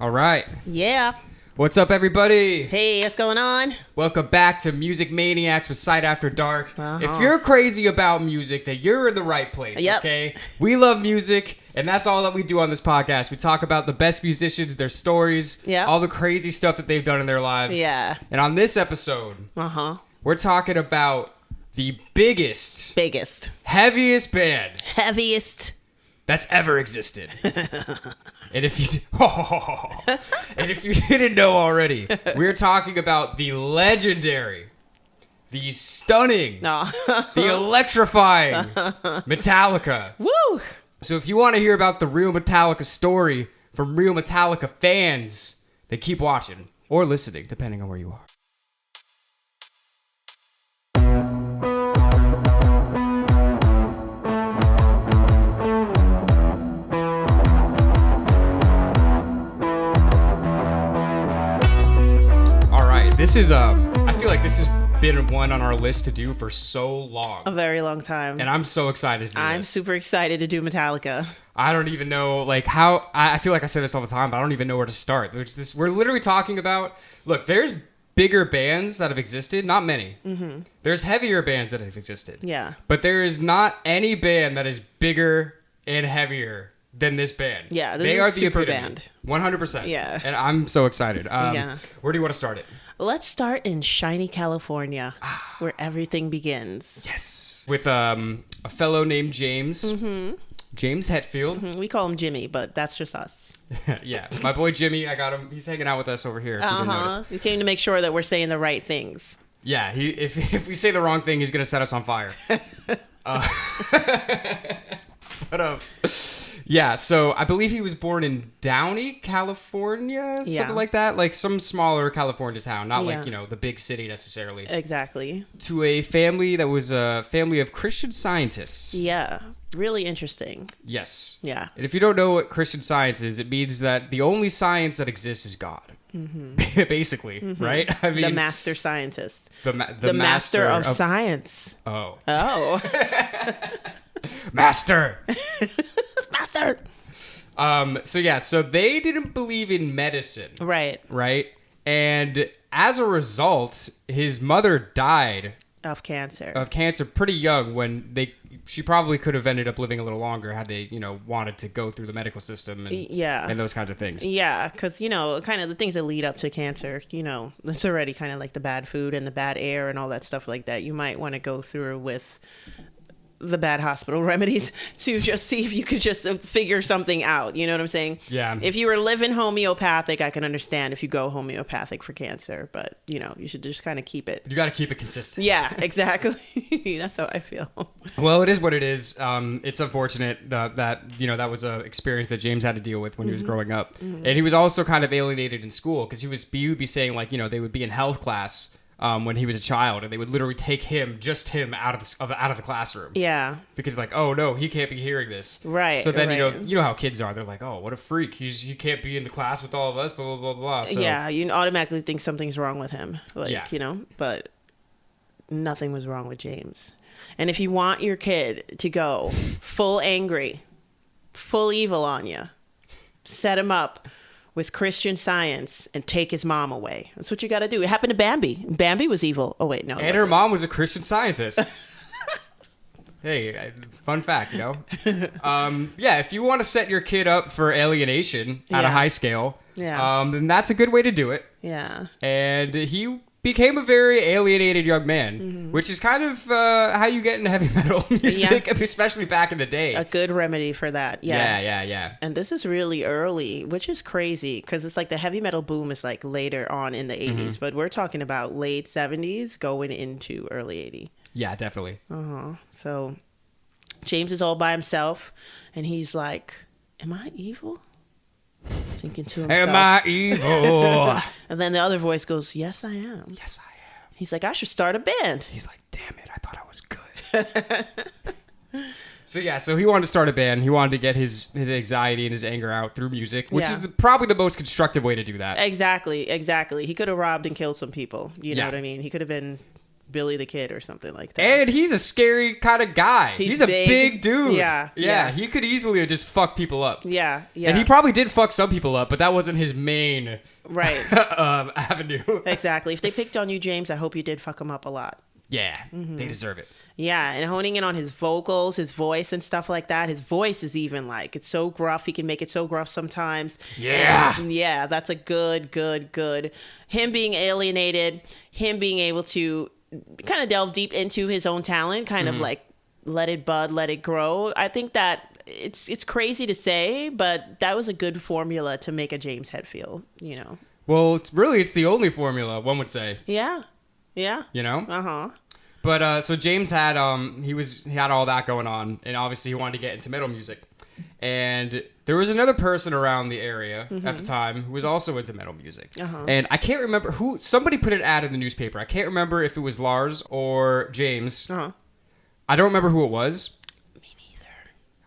All right. Yeah. What's up, everybody? Hey, what's going on? Welcome back to Music Maniacs with Sight After Dark. Uh-huh. If you're crazy about music, then you're in the right place, Yep. okay? We love music, and that's all that we do on this podcast. We talk about the best musicians, their stories, Yep. all the crazy stuff that they've done in their lives. Yeah. And on this episode, we're talking about the biggest, heaviest band Heaviest. that's ever existed. And if you didn't know already, we're talking about the legendary, the stunning, the electrifying Metallica. Woo! So if you want to hear about the real Metallica story from real Metallica fans, then keep watching or listening, depending on where you are. This is, I feel like this has been one on our list to do for so long. A very long time. And I'm so excited to do I'm this. super excited to do Metallica. I don't even know, like, how, I feel like I say this all the time, but I don't even know where to start. We're literally talking about, look, there's bigger bands that have existed, not many. Mm-hmm. There's heavier bands that have existed. Yeah. But there is not any band that is bigger and heavier than this band. Yeah, they are the super epitome. band. 100%. Yeah. And I'm so excited. Yeah. Where do you want to start it? Let's start in shiny California, where everything begins. Yes. With a fellow named James. Mm-hmm. James Hetfield. Mm-hmm. We call him Jimmy, but that's just us. Yeah. My boy Jimmy, I got him. He's hanging out with us over here. If you didn't notice. We came to make sure that we're saying the right things. Yeah. If we say the wrong thing, he's going to set us on fire. Yeah, so I believe he was born in Downey, California, something like that. Like some smaller California town, not like, the big city necessarily. Exactly. To a family that was a family of Christian scientists. Yeah, really interesting. Yes. Yeah. And if you don't know what Christian Science is, it means that the only science that exists is God. Mm-hmm. Basically, right? I mean, the master scientist. The master of science. Oh. Master. Master. So they didn't believe in medicine. Right. And as a result, his mother died of cancer pretty young when she probably could have ended up living a little longer had they, wanted to go through the medical system and those kinds of things. Yeah, because, kind of the things that lead up to cancer, it's already kind of like the bad food and the bad air and all that stuff like that. You might want to go through with the bad hospital remedies to just see if you could just figure something out. You know what I'm saying? Yeah. If you were living homeopathic, I can understand if you go homeopathic for cancer, but you should just kind of keep it. You got to keep it consistent. Yeah, exactly. That's how I feel. Well, it is what it is. It's unfortunate that that was an experience that James had to deal with when he was growing up. Mm-hmm. And he was also kind of alienated in school because he would be saying like, they would be in health class when he was a child, and they would literally take him out of the classroom. Yeah. Because like, oh no, he can't be hearing this. Right. So then you know how kids are. They're like, oh, what a freak. He can't be in the class with all of us. Blah blah blah blah. So, yeah, you automatically think something's wrong with him. But nothing was wrong with James. And if you want your kid to go full angry, full evil on you, set him up with Christian Science and take his mom away. That's what you got to do. It happened to Bambi. Bambi was evil. Oh, wait, no. And her mom was a Christian Scientist. Hey, fun fact, if you want to set your kid up for alienation at a high scale, then that's a good way to do it. Yeah. And he became a very alienated young man, which is kind of how you get into heavy metal music, especially back in the day. A good remedy for that. Yeah. And this is really early, which is crazy because it's like the heavy metal boom is like later on in the 80s, but we're talking about late 70s going into early 80s. Yeah, definitely. So James is all by himself and he's like, am I evil? He's thinking to himself. Am I evil? And then the other voice goes, yes, I am. Yes, I am. He's like, I should start a band. He's like, damn it, I thought I was good. So he wanted to start a band. He wanted to get his anxiety and his anger out through music, which is probably the most constructive way to do that. Exactly. He could have robbed and killed some people. You know what I mean? He could have been Billy the Kid or something like that. And he's a scary kind of guy. He's a big dude. Yeah. He could easily have just fucked people up. Yeah. And he probably did fuck some people up, but that wasn't his main avenue. Exactly. If they picked on you, James, I hope you did fuck them up a lot. Yeah, they deserve it. Yeah, and honing in on his vocals, his voice and stuff like that. His voice is even like, it's so gruff. He can make it so gruff sometimes. Yeah. And yeah, that's a good. Him being alienated, him being able to kind of delve deep into his own talent, kind of like let it bud, let it grow. I think that it's crazy to say, but that was a good formula to make a James Hetfield, you know. Well, really, it's the only formula, one would say. Yeah. You know? Uh-huh. But so James had he had all that going on, and obviously he wanted to get into metal music. And there was another person around the area at the time who was also into metal music. And I can't remember who. Somebody put an ad in the newspaper. I can't remember if it was Lars or James. I don't remember who it was.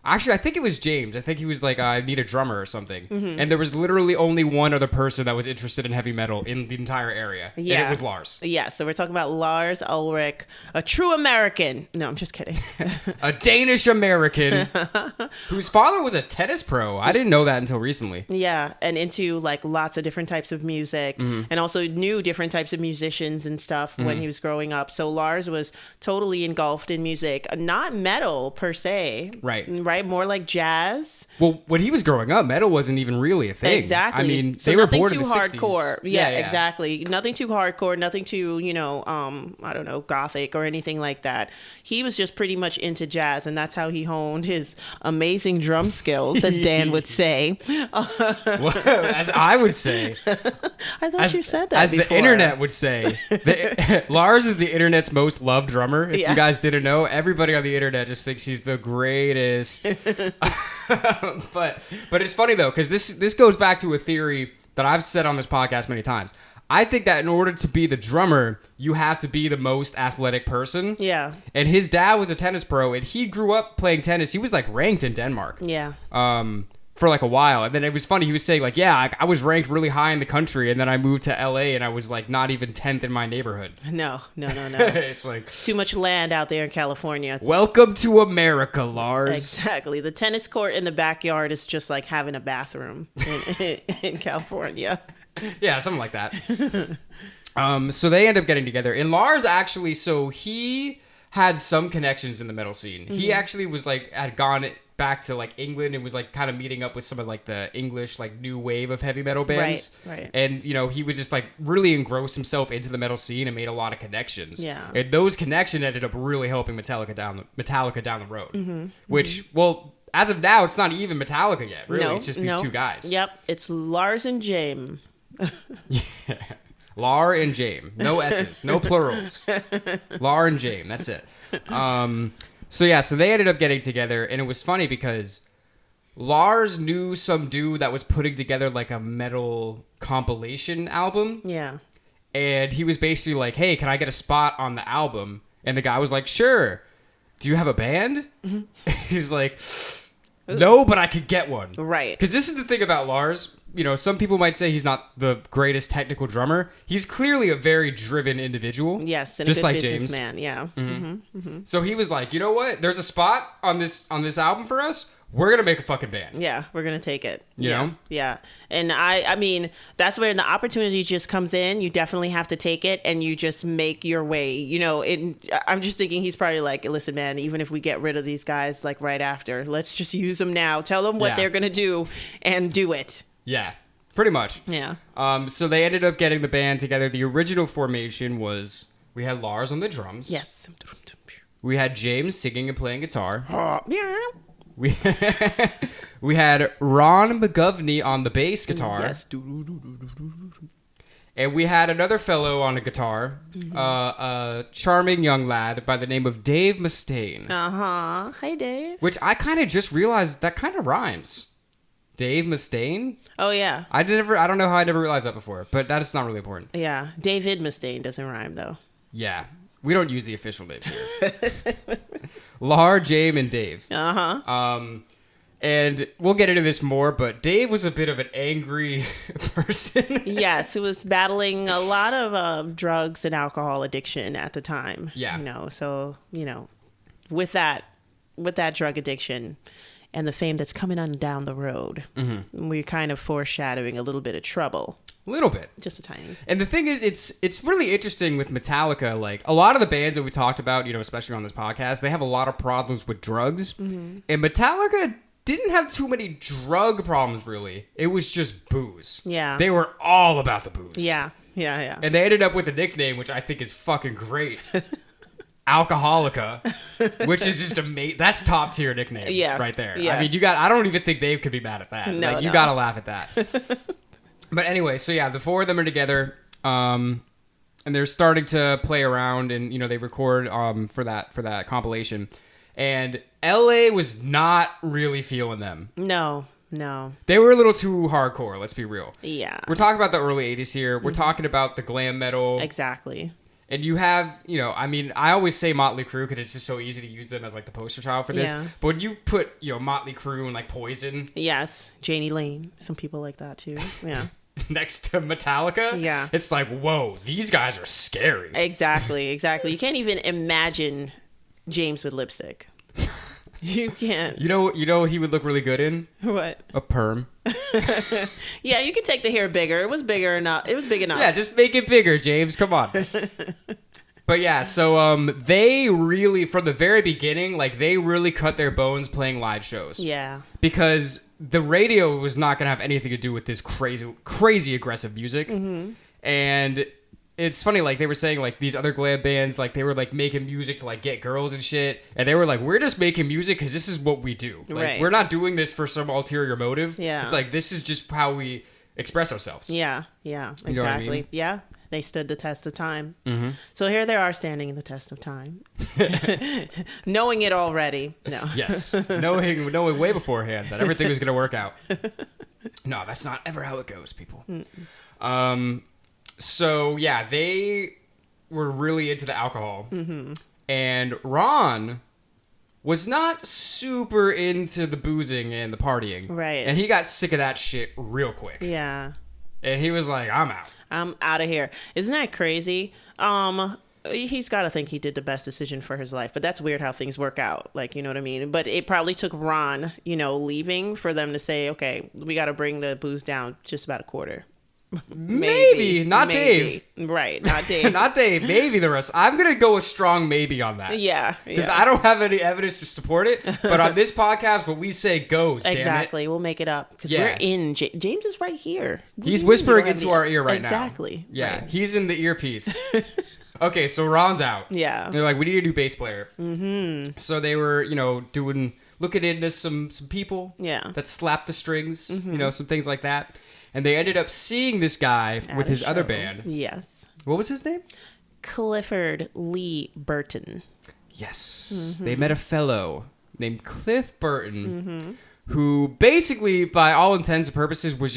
Actually, I think it was James. I think he was like, I need a drummer or something. And there was literally only one other person that was interested in heavy metal in the entire area. Yeah. And it was Lars. Yeah, so we're talking about Lars Ulrich, a true American. No, I'm just kidding. A Danish American whose father was a tennis pro. I didn't know that until recently. Yeah, and into like lots of different types of music and also knew different types of musicians and stuff when he was growing up. So Lars was totally engulfed in music, not metal per se. Right. More like jazz. Well, when he was growing up, metal wasn't even really a thing. Exactly. I mean, so they were born in the 60s. Nothing too hardcore. Yeah, exactly. Nothing too hardcore. Nothing too, I don't know, gothic or anything like that. He was just pretty much into jazz, and that's how he honed his amazing drum skills, as Dan would say. Well, as I would say. I thought you said that before. As the internet would say. Lars is the internet's most loved drummer. If you guys didn't know, everybody on the internet just thinks he's the greatest. But it's funny though, because this goes back to a theory that I've said on this podcast many times. I think that in order to be the drummer, you have to be the most athletic person. Yeah. And his dad was a tennis pro, and he grew up playing tennis. He was like ranked in Denmark. Yeah. For like a while. And then it was funny. He was saying like, yeah, I was ranked really high in the country, and then I moved to LA and I was like not even 10th in my neighborhood. No. It's like too much land out there in California. Welcome to America, Lars. Exactly. The tennis court in the backyard is just like having a bathroom in California. Yeah, something like that. So they end up getting together. And Lars actually, so he had some connections in the metal scene. He actually was like, had gone back to like England and was like kind of meeting up with some of like the English like new wave of heavy metal bands. Right. And he was just like really engrossed himself into the metal scene and made a lot of connections. Yeah. And those connections ended up really helping Metallica down the road. Which, well, as of now, it's not even Metallica yet. Really, it's just these two guys. Yep, it's Lars and James. Yeah. Lar and James. No S's, no plurals. Lar and James, that's it. So they ended up getting together, and it was funny because Lars knew some dude that was putting together like a metal compilation album. Yeah. And he was basically like, hey, can I get a spot on the album? And the guy was like, sure. Do you have a band? He was like, no, but I could get one. Right. Because this is the thing about Lars. Some people might say he's not the greatest technical drummer. He's clearly a very driven individual. Yes, and just a good like businessman. Yeah. So he was like, you know what? There's a spot on this album for us. We're gonna make a fucking band. Yeah, we're gonna take it. You know? Yeah. And I mean, that's where the opportunity just comes in. You definitely have to take it, and you just make your way. I'm just thinking he's probably like, listen, man, even if we get rid of these guys like right after, let's just use them now. Tell them what they're gonna do, and do it. Yeah, pretty much. Yeah. So they ended up getting the band together. The original formation was we had Lars on the drums. Yes. We had James singing and playing guitar. Yeah. We had Ron McGovney on the bass guitar. Yes. And we had another fellow on a guitar, a charming young lad by the name of Dave Mustaine. Uh-huh. Hi, Dave. Which I kind of just realized that kind of rhymes. Dave Mustaine? Oh, yeah. I don't know how I never realized that before, but that is not really important. Yeah. David Mustaine doesn't rhyme, though. Yeah. We don't use the official names here. Lar, James, and Dave. Uh-huh. And we'll get into this more, but Dave was a bit of an angry person. Yes, he was battling a lot of drugs and alcohol addiction at the time. Yeah. So, with that drug addiction and the fame that's coming on down the road, we're kind of foreshadowing a little bit of trouble. A little bit. Just a tiny. And the thing is, it's really interesting with Metallica. Like, a lot of the bands that we talked about, especially on this podcast, they have a lot of problems with drugs. And Metallica didn't have too many drug problems, really. It was just booze. Yeah. They were all about the booze. Yeah. And they ended up with a nickname, which I think is fucking great. Alcoholica, which is just amazing. That's top tier nickname right there. Yeah. I mean, I don't even think Dave could be mad at that. No, you gotta laugh at that. But anyway, so yeah, the four of them are together, and they're starting to play around, and they record for that compilation. And LA was not really feeling them. No. They were a little too hardcore, let's be real. Yeah. We're talking about the early 80s here. We're talking about the glam metal. Exactly. And you have, I always say Motley Crue because it's just so easy to use them as like the poster child for this. Yeah. But when you put, Motley Crue and like Poison. Yes. Janie Lane. Some people like that too. Yeah. Next to Metallica. Yeah. It's like, whoa, these guys are scary. Exactly. You can't even imagine James with lipstick. You can't. You know he would look really good in? What? A perm. Yeah, you can take the hair bigger. It was bigger enough. It was big enough. Yeah, just make it bigger, James. Come on. But yeah, so they really, from the very beginning, like they really cut their bones playing live shows. Yeah. Because the radio was not going to have anything to do with this crazy aggressive music. And it's funny, like they were saying, like these other glam bands, like they were like making music to like get girls and shit, and they were like, we're just making music because this is what we do. Like, right. We're not doing this for some ulterior motive. Yeah. It's like this is just how we express ourselves. Yeah. Exactly. You know what I mean? Yeah. They stood the test of time. So here they are standing in the test of time, knowing it already. No. Yes, knowing way beforehand that everything was going to work out. No, that's not ever how it goes, people. So, yeah, they were really into the alcohol. And Ron was not super into the boozing and the partying. Right. And he got sick of that shit real quick. Yeah. And he was like, I'm out. I'm out of here. Isn't that crazy? He's got to think he did the best decision for his life. But that's weird how things work out. Like, you know what I mean? But it probably took Ron, leaving for them to say, okay, we got to bring the booze down just about a quarter. Maybe. Not Dave. Right, not Dave. Not Dave. Maybe the rest. I'm going to go a strong maybe on that. Yeah. Because I don't have any evidence to support it. But on this podcast, what we say goes, exactly. Damn it. We'll make it up. Because we're in... James is right here. He's whispering into our ear right exactly. now. Yeah. Right. He's in the earpiece. Okay, so Ron's out. Yeah. They're like, we need a new bass player. So they were, looking into some people that slap the strings, some things like that. And they ended up seeing this guy with his other band. Yes. What was his name? Clifford Lee Burton. Yes. They met a fellow named Cliff Burton, who basically, by all intents and purposes, was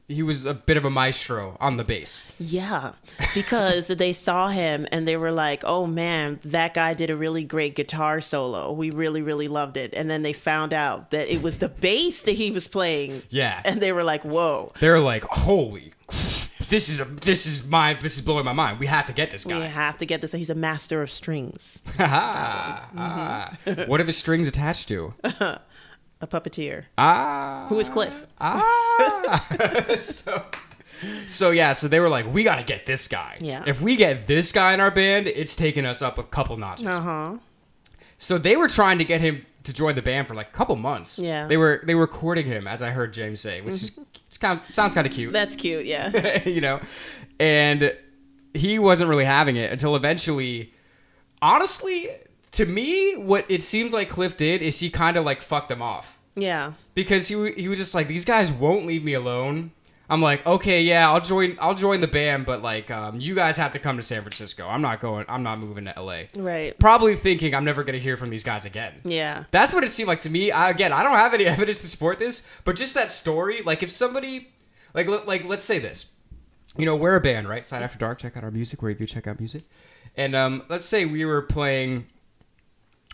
he was a bit of a maestro on the bass. Yeah, because they saw him and they were like, oh man, that guy did a really great guitar solo. We really, really loved it. And then they found out that it was the bass that he was playing. Yeah. And they were like, whoa. They're like, holy, this is blowing my mind. We have to get this guy. We have to get this. He's a master of strings. What are the strings attached to? A puppeteer. Who is Cliff? So they were like, we got to get this guy. Yeah. If we get this guy in our band, it's taking us up a couple notches. So they were trying to get him to join the band for like a couple months. Yeah. They were courting him, as I heard James say, which sounds kind of cute. That's cute, yeah. And he wasn't really having it until eventually, honestly, to me, what it seems like Cliff did is he kind of like fucked them off. Yeah. Because he was just like, these guys won't leave me alone. I'm like, okay, yeah, I'll join the band, but like, you guys have to come to San Francisco. I'm not moving to LA. Right. Probably thinking I'm never going to hear from these guys again. Yeah. That's what it seemed like to me. I don't have any evidence to support this, but just that story, like if somebody, like let's say this, we're a band, right? Side After Dark, check out our music, wherever you check out music. And let's say we were playing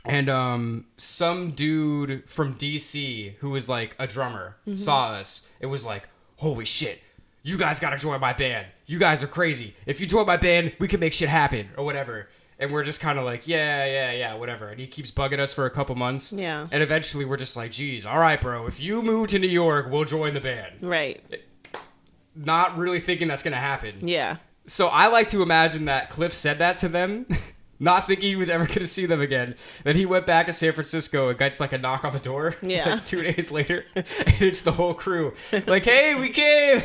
And some dude from DC who was like a drummer saw us. It was like, holy shit, you guys gotta join my band. You guys are crazy. If you join my band, we can make shit happen or whatever. And we're just kind of like, yeah, whatever. And he keeps bugging us for a couple months. Yeah. And eventually we're just like, geez, all right, bro. If you move to New York, we'll join the band. Right. Not really thinking that's gonna happen. Yeah. So I like to imagine that Cliff said that to them, not thinking he was ever going to see them again. Then he went back to San Francisco and gets like a knock on the door. Yeah. Like 2 days later, and it's the whole crew. Like, hey, we came.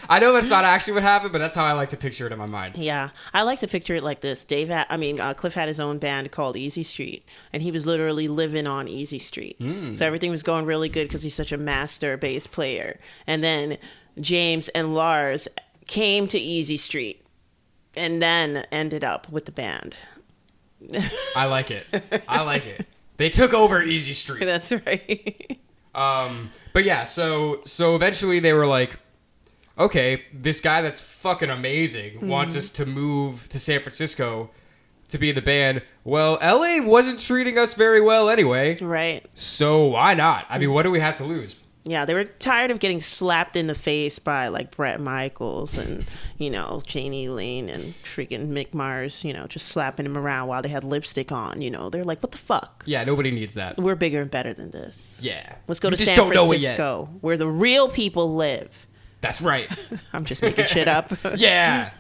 I know that's not actually what happened, but that's how I like to picture it in my mind. Yeah, I like to picture it like this. Cliff had his own band called Easy Street, and he was literally living on Easy Street. So everything was going really good because he's such a master bass player. And then James and Lars came to Easy Street and then ended up with the band. I like it. They took over Easy Street. That's right. But yeah, so eventually they were like, okay, this guy that's fucking amazing wants us to move to San Francisco to be in the band. Well, LA wasn't treating us very well anyway. Right. So why not? I mean, what do we have to lose? Yeah, they were tired of getting slapped in the face by like Bret Michaels and, Janie Lane and freaking Mick Mars, just slapping him around while they had lipstick on, They're like, what the fuck? Yeah, nobody needs that. We're bigger and better than this. Yeah. Let's go to San Francisco, where the real people live. That's right. I'm just making shit up. Yeah.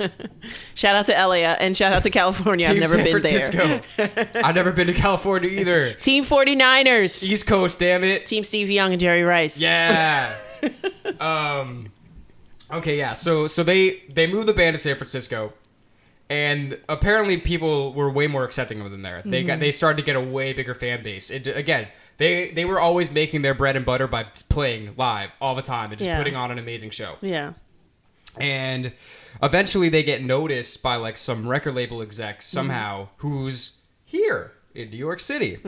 Shout out to LA and shout out to California. Team I've never San been Francisco. there. I've never been to California either. Team 49ers. East Coast, damn it. Team Steve Young and Jerry Rice. Yeah. Okay, yeah. So they moved the band to San Francisco, and apparently people were way more accepting of them there. They started to get a way bigger fan base. They were always making their bread and butter by playing live all the time and just putting on an amazing show. Yeah. And eventually they get noticed by like some record label exec somehow who's here in New York City,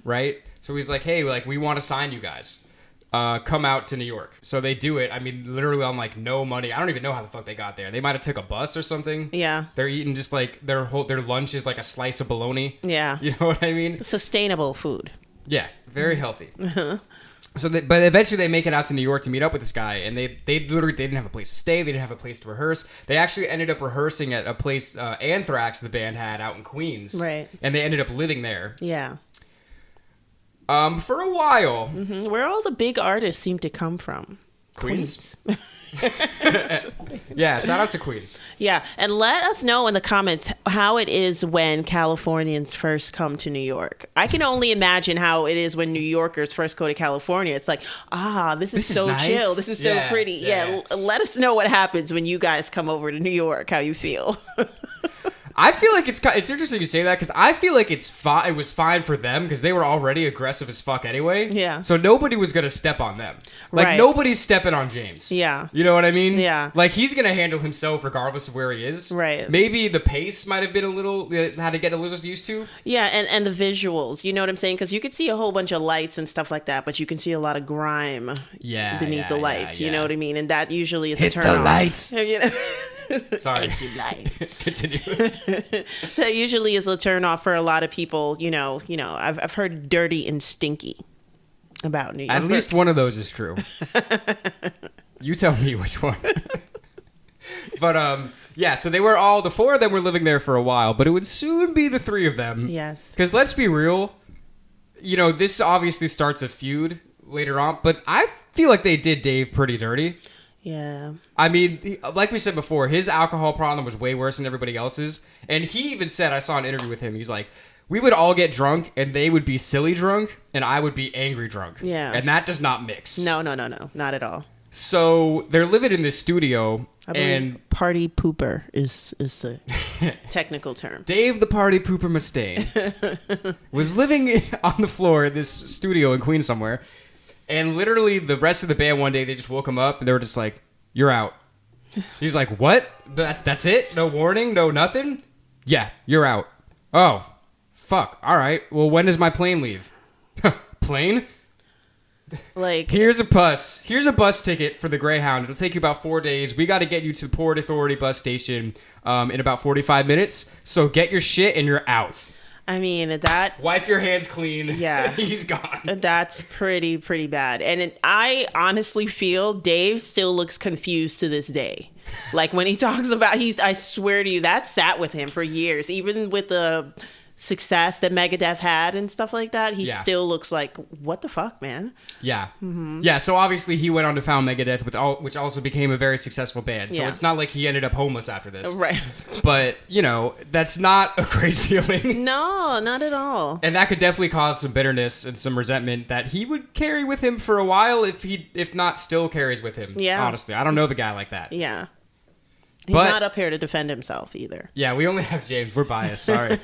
right? So he's like, hey, like we want to sign you guys. Come out to New York. So they do it. I mean, literally on like no money. I don't even know how the fuck they got there. They might have took a bus or something. Yeah. They're eating just like their lunch is like a slice of bologna. Yeah. You know what I mean? Sustainable food. Yeah, very healthy. So, but eventually they make it out to New York to meet up with this guy, and they literally didn't have a place to stay. They didn't have a place to rehearse. They actually ended up rehearsing at a place Anthrax, the band, had out in Queens. Right. And they ended up living there. Yeah. For a while. Where all the big artists seem to come from. Queens. Yeah, shout out to Queens. Yeah, and let us know in the comments how it is when Californians first come to New York. I can only imagine how it is when New Yorkers first go to California. It's like, this is so nice. Chill. This is so pretty. Yeah, let us know what happens when you guys come over to New York, how you feel. I feel like it's interesting you say that because I feel like it was fine for them because they were already aggressive as fuck anyway. Yeah. So nobody was going to step on them. Like, right. Nobody's stepping on James. Yeah. You know what I mean? Yeah. Like, he's going to handle himself regardless of where he is. Right. Maybe the pace might have been had to get a little used to. Yeah, and the visuals. You know what I'm saying? Because you could see a whole bunch of lights and stuff like that, but you can see a lot of grime beneath the lights. Yeah. You know what I mean? And that usually is Hit a turn the on. lights. You know? Sorry. Exit light. Continue. That usually is a turn off for a lot of people. I've heard dirty and stinky about New York. At least one of those is true. You tell me which one. But yeah, so the four of them were living there for a while, but it would soon be the three of them. Yes. Because let's be real, this obviously starts a feud later on, but I feel like they did Dave pretty dirty. Yeah. I mean, like we said before, his alcohol problem was way worse than everybody else's. And he even said, I saw an interview with him, he's like, we would all get drunk and they would be silly drunk and I would be angry drunk. Yeah. And that does not mix. No, not at all. So they're living in this studio I believe and party pooper is the technical term. Dave the Party Pooper Mustaine was living on the floor at this studio in Queens somewhere. And literally the rest of the band one day, they just woke him up and they were just like, you're out. He's like, what? That's it? No warning? No nothing? Yeah, you're out. Oh, fuck. All right. Well, when does my plane leave? Plane? Like, Here's a bus ticket for the Greyhound. It'll take you about 4 days. We got to get you to the Port Authority bus station in about 45 minutes. So get your shit and you're out. I mean, that... Wipe your hands clean. Yeah. He's gone. That's pretty bad. And I honestly feel Dave still looks confused to this day. Like when he talks about, I swear to you, that sat with him for years. Even with the success that Megadeth had and stuff like that, he still looks like, what the fuck, man? Yeah. Mm-hmm. Yeah, so obviously he went on to found Megadeth, which also became a very successful band. So it's not like he ended up homeless after this. Right. But, that's not a great feeling. No, not at all. And that could definitely cause some bitterness and some resentment that he would carry with him for a while if not still carries with him. Yeah. Honestly, I don't know the guy like that. Yeah. He's not up here to defend himself either. Yeah, we only have James. We're biased. Sorry.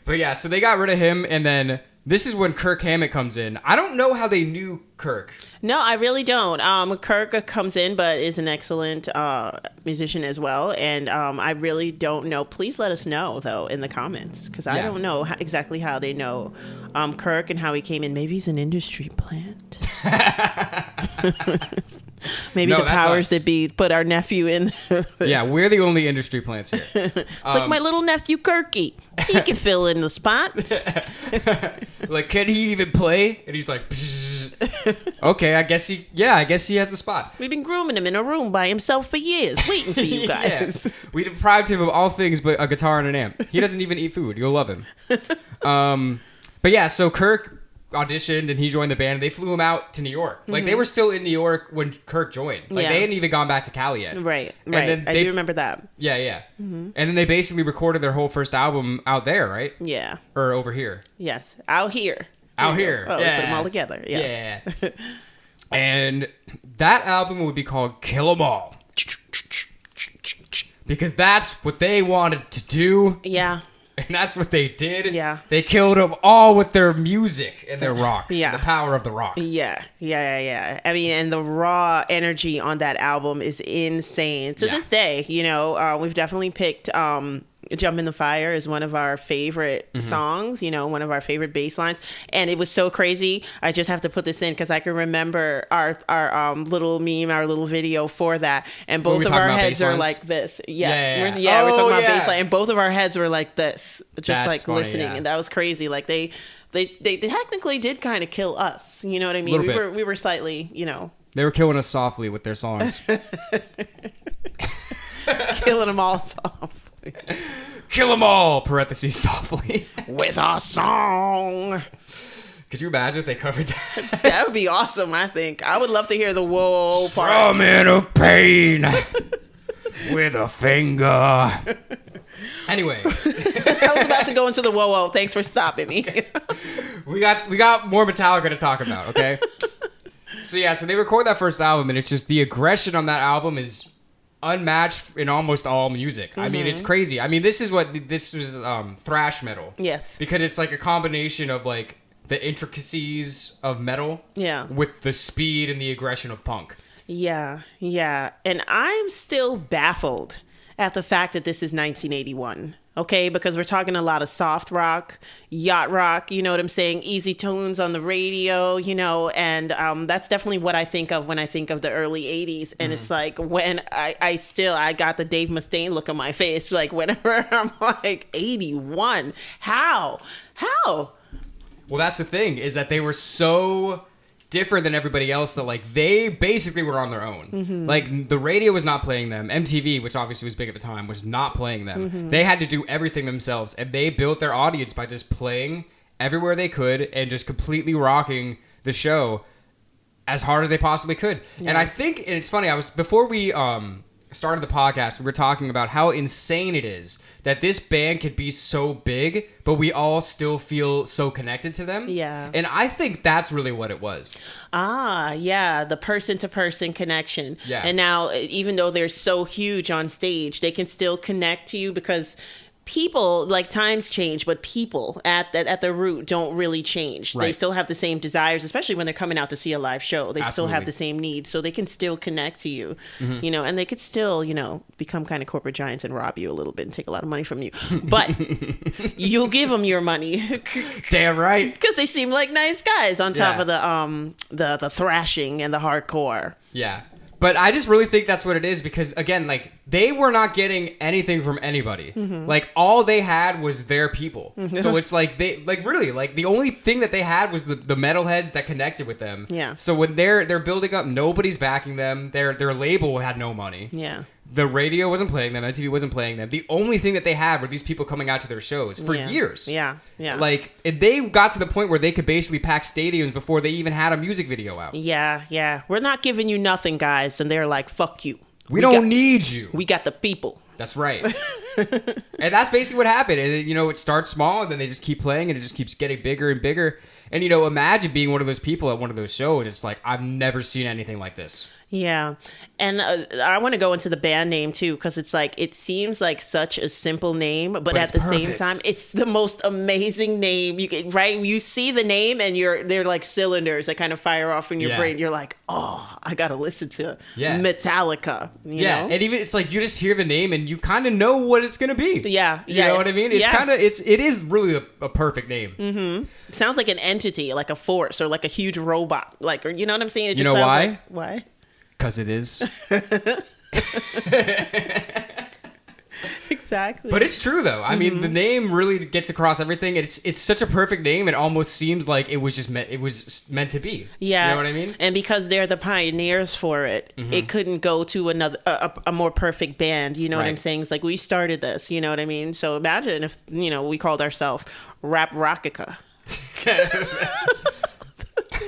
But yeah, so they got rid of him, and then this is when Kirk Hammett comes in. I don't know how they knew Kirk. No, I really don't. Kirk comes in, but is an excellent musician as well, and I really don't know. Please let us know, though, in the comments, because I don't know exactly how they know Kirk and how he came in. Maybe he's an industry plant. Maybe the powers that be put our nephew in. Yeah, we're the only industry plants here. It's like my little nephew Kirky. He can fill in the spot. Like, can he even play? And he's like, okay, I guess he has the spot. We've been grooming him in a room by himself for years, waiting for you guys. Yeah. We deprived him of all things but a guitar and an amp. He doesn't even eat food. You'll love him. But yeah, so Kirk auditioned and he joined the band, and they flew him out to New York. Like, they were still in New York when Kirk joined. Like, they hadn't even gone back to Cali yet. Right. I do remember that. Yeah. Mm-hmm. And then they basically recorded their whole first album out there, right? Yeah. Or over here. Yes. Out here. Oh, yeah. Put them all together. Yeah. And that album would be called Kill 'Em All. Because that's what they wanted to do. Yeah. And that's what they did. Yeah. They killed them all with their music and their rock. Yeah. The power of the rock. Yeah. I mean, and the raw energy on that album is insane. To this day, we've definitely picked Jump in the Fire is one of our favorite songs, one of our favorite bass lines. And it was so crazy. I just have to put this in because I can remember our little meme, our little video for that. And both of our heads are like this. Yeah. We're talking about bass line. And both of our heads were like this, just like funny, listening. And that was crazy. Like they technically did kind of kill us. You know what I mean? We were slightly, They were killing us softly with their songs. Killing them all softly. Kill them all, parentheses, softly. With a song. Could you imagine if they covered that? That would be awesome, I think. I would love to hear the whoa part. From inner pain with a finger. Anyway. I was about to go into the whoa. Thanks for stopping me. We got more Metallica to talk about, okay? So they record that first album, and it's just the aggression on that album is unmatched in almost all music. I mean, it's crazy. I mean, this was thrash metal. Yes. Because it's like a combination of like the intricacies of metal with the speed and the aggression of punk. Yeah. And I'm still baffled at the fact that this is 1981. Okay, because we're talking a lot of soft rock, yacht rock, you know what I'm saying? Easy tunes on the radio, and that's definitely what I think of when I think of the early 80s. And it's like when I got the Dave Mustaine look on my face, like whenever I'm like 81, how? Well, that's the thing, is that they were so different than everybody else that like they basically were on their own. Like the radio was not playing them. MTV, which obviously was big at the time, was not playing them. They had to do everything themselves, and they built their audience by just playing everywhere they could and just completely rocking the show as hard as they possibly could. And I think, and it's funny, before we started the podcast, we were talking about how insane it is that this band could be so big, but we all still feel so connected to them. Yeah. And I think that's really what it was. The person-to-person connection. Yeah. And now, even though they're so huge on stage, they can still connect to you because people, like, times change, but people at the root don't really change. Right. They still have the same desires, especially when they're coming out to see a live show. They still have the same needs, so they can still connect to you, and they could still, become kind of corporate giants and rob you a little bit and take a lot of money from you. But you'll give them your money. Damn right. Because they seem like nice guys on top of the thrashing and the hardcore. Yeah. But I just really think that's what it is because, again, like, they were not getting anything from anybody. Like, all they had was their people. So it's like, really, like, the only thing that they had was the metalheads that connected with them. Yeah. So when they're building up, nobody's backing them. Their label had no money. Yeah. The radio wasn't playing them. MTV wasn't playing them. The only thing that they had were these people coming out to their shows for years. Yeah. Like, they got to the point where they could basically pack stadiums before they even had a music video out. Yeah. We're not giving you nothing, guys. And they're like, fuck you. We don't need you. We got the people. That's right. And that's basically what happened. And, it starts small, and then they just keep playing, and it just keeps getting bigger and bigger. And, imagine being one of those people at one of those shows. It's like, I've never seen anything like this. Yeah. And I want to go into the band name, too, because it's like, it seems like such a simple name, but at the same time, it's the most amazing name. You see the name, and they're like cylinders that kind of fire off in your brain. You're like, oh, I got to listen to Metallica. You know? And even it's like, you just hear the name, and you kind of know what it's going to be. Yeah. You know what I mean? It's kind of, it is really a perfect name. Mm-hmm. It sounds like an entity, like a force, or like a huge robot. Like, or you know what I'm saying? It just sounds why? Like, why? Because it is. Exactly. But it's true, though. I mean, the name really gets across everything. It's such a perfect name. It almost seems like it was meant to be. Yeah. You know what I mean? And because they're the pioneers for it, it couldn't go to another a more perfect band. You know what I'm saying? It's like, we started this. You know what I mean? So imagine if we called ourselves Rap Rockica.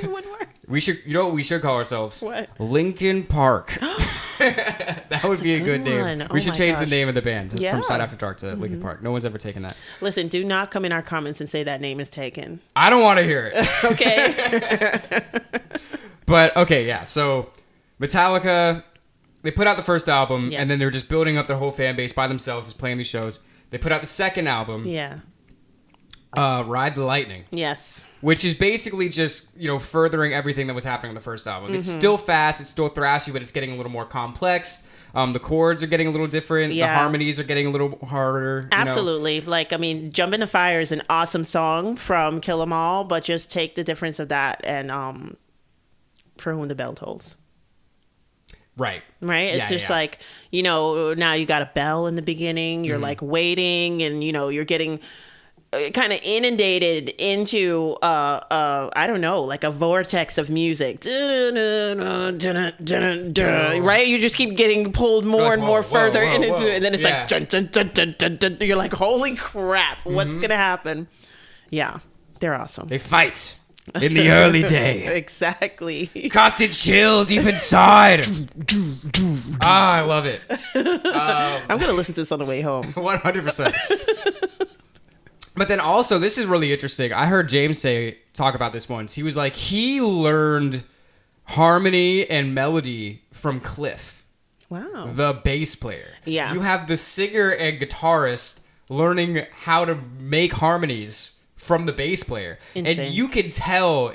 It would work. We should, what we should call ourselves? What? Linkin Park. That would be a good name. We should change the name of the band from Side After Dark to Linkin Park. No one's ever taken that. Listen, do not come in our comments and say that name is taken. I don't want to hear it. Okay. But, okay, yeah. So, Metallica, they put out the first album, and then they're just building up their whole fan base by themselves, just playing these shows. They put out the second album. Yeah. Ride the Lightning. Yes. Which is basically just, furthering everything that was happening on the first album. It's still fast, it's still thrashy, but it's getting a little more complex. The chords are getting a little different. Yeah. The harmonies are getting a little harder. Absolutely. Like, I mean, Jump in the Fire is an awesome song from Kill 'Em All, but just take the difference of that and For Whom the Bell Tolls. Right. It's just like, now you got a bell in the beginning. You're like waiting, and, you're getting kind of inundated into I don't know, like a vortex of music, right? You just keep getting pulled more and more further into it, and then it's like dun, dun, dun, dun, dun, dun. You're like, holy crap, what's gonna happen? Yeah, they're awesome. They fight in the early day. Exactly. Constant chill deep inside. I love it. I'm gonna listen to this on the way home. 100%. But then also, this is really interesting. I heard James talk about this once. He was like, he learned harmony and melody from Cliff. Wow. The bass player. Yeah. You have the singer and guitarist learning how to make harmonies from the bass player. Insane. And you can tell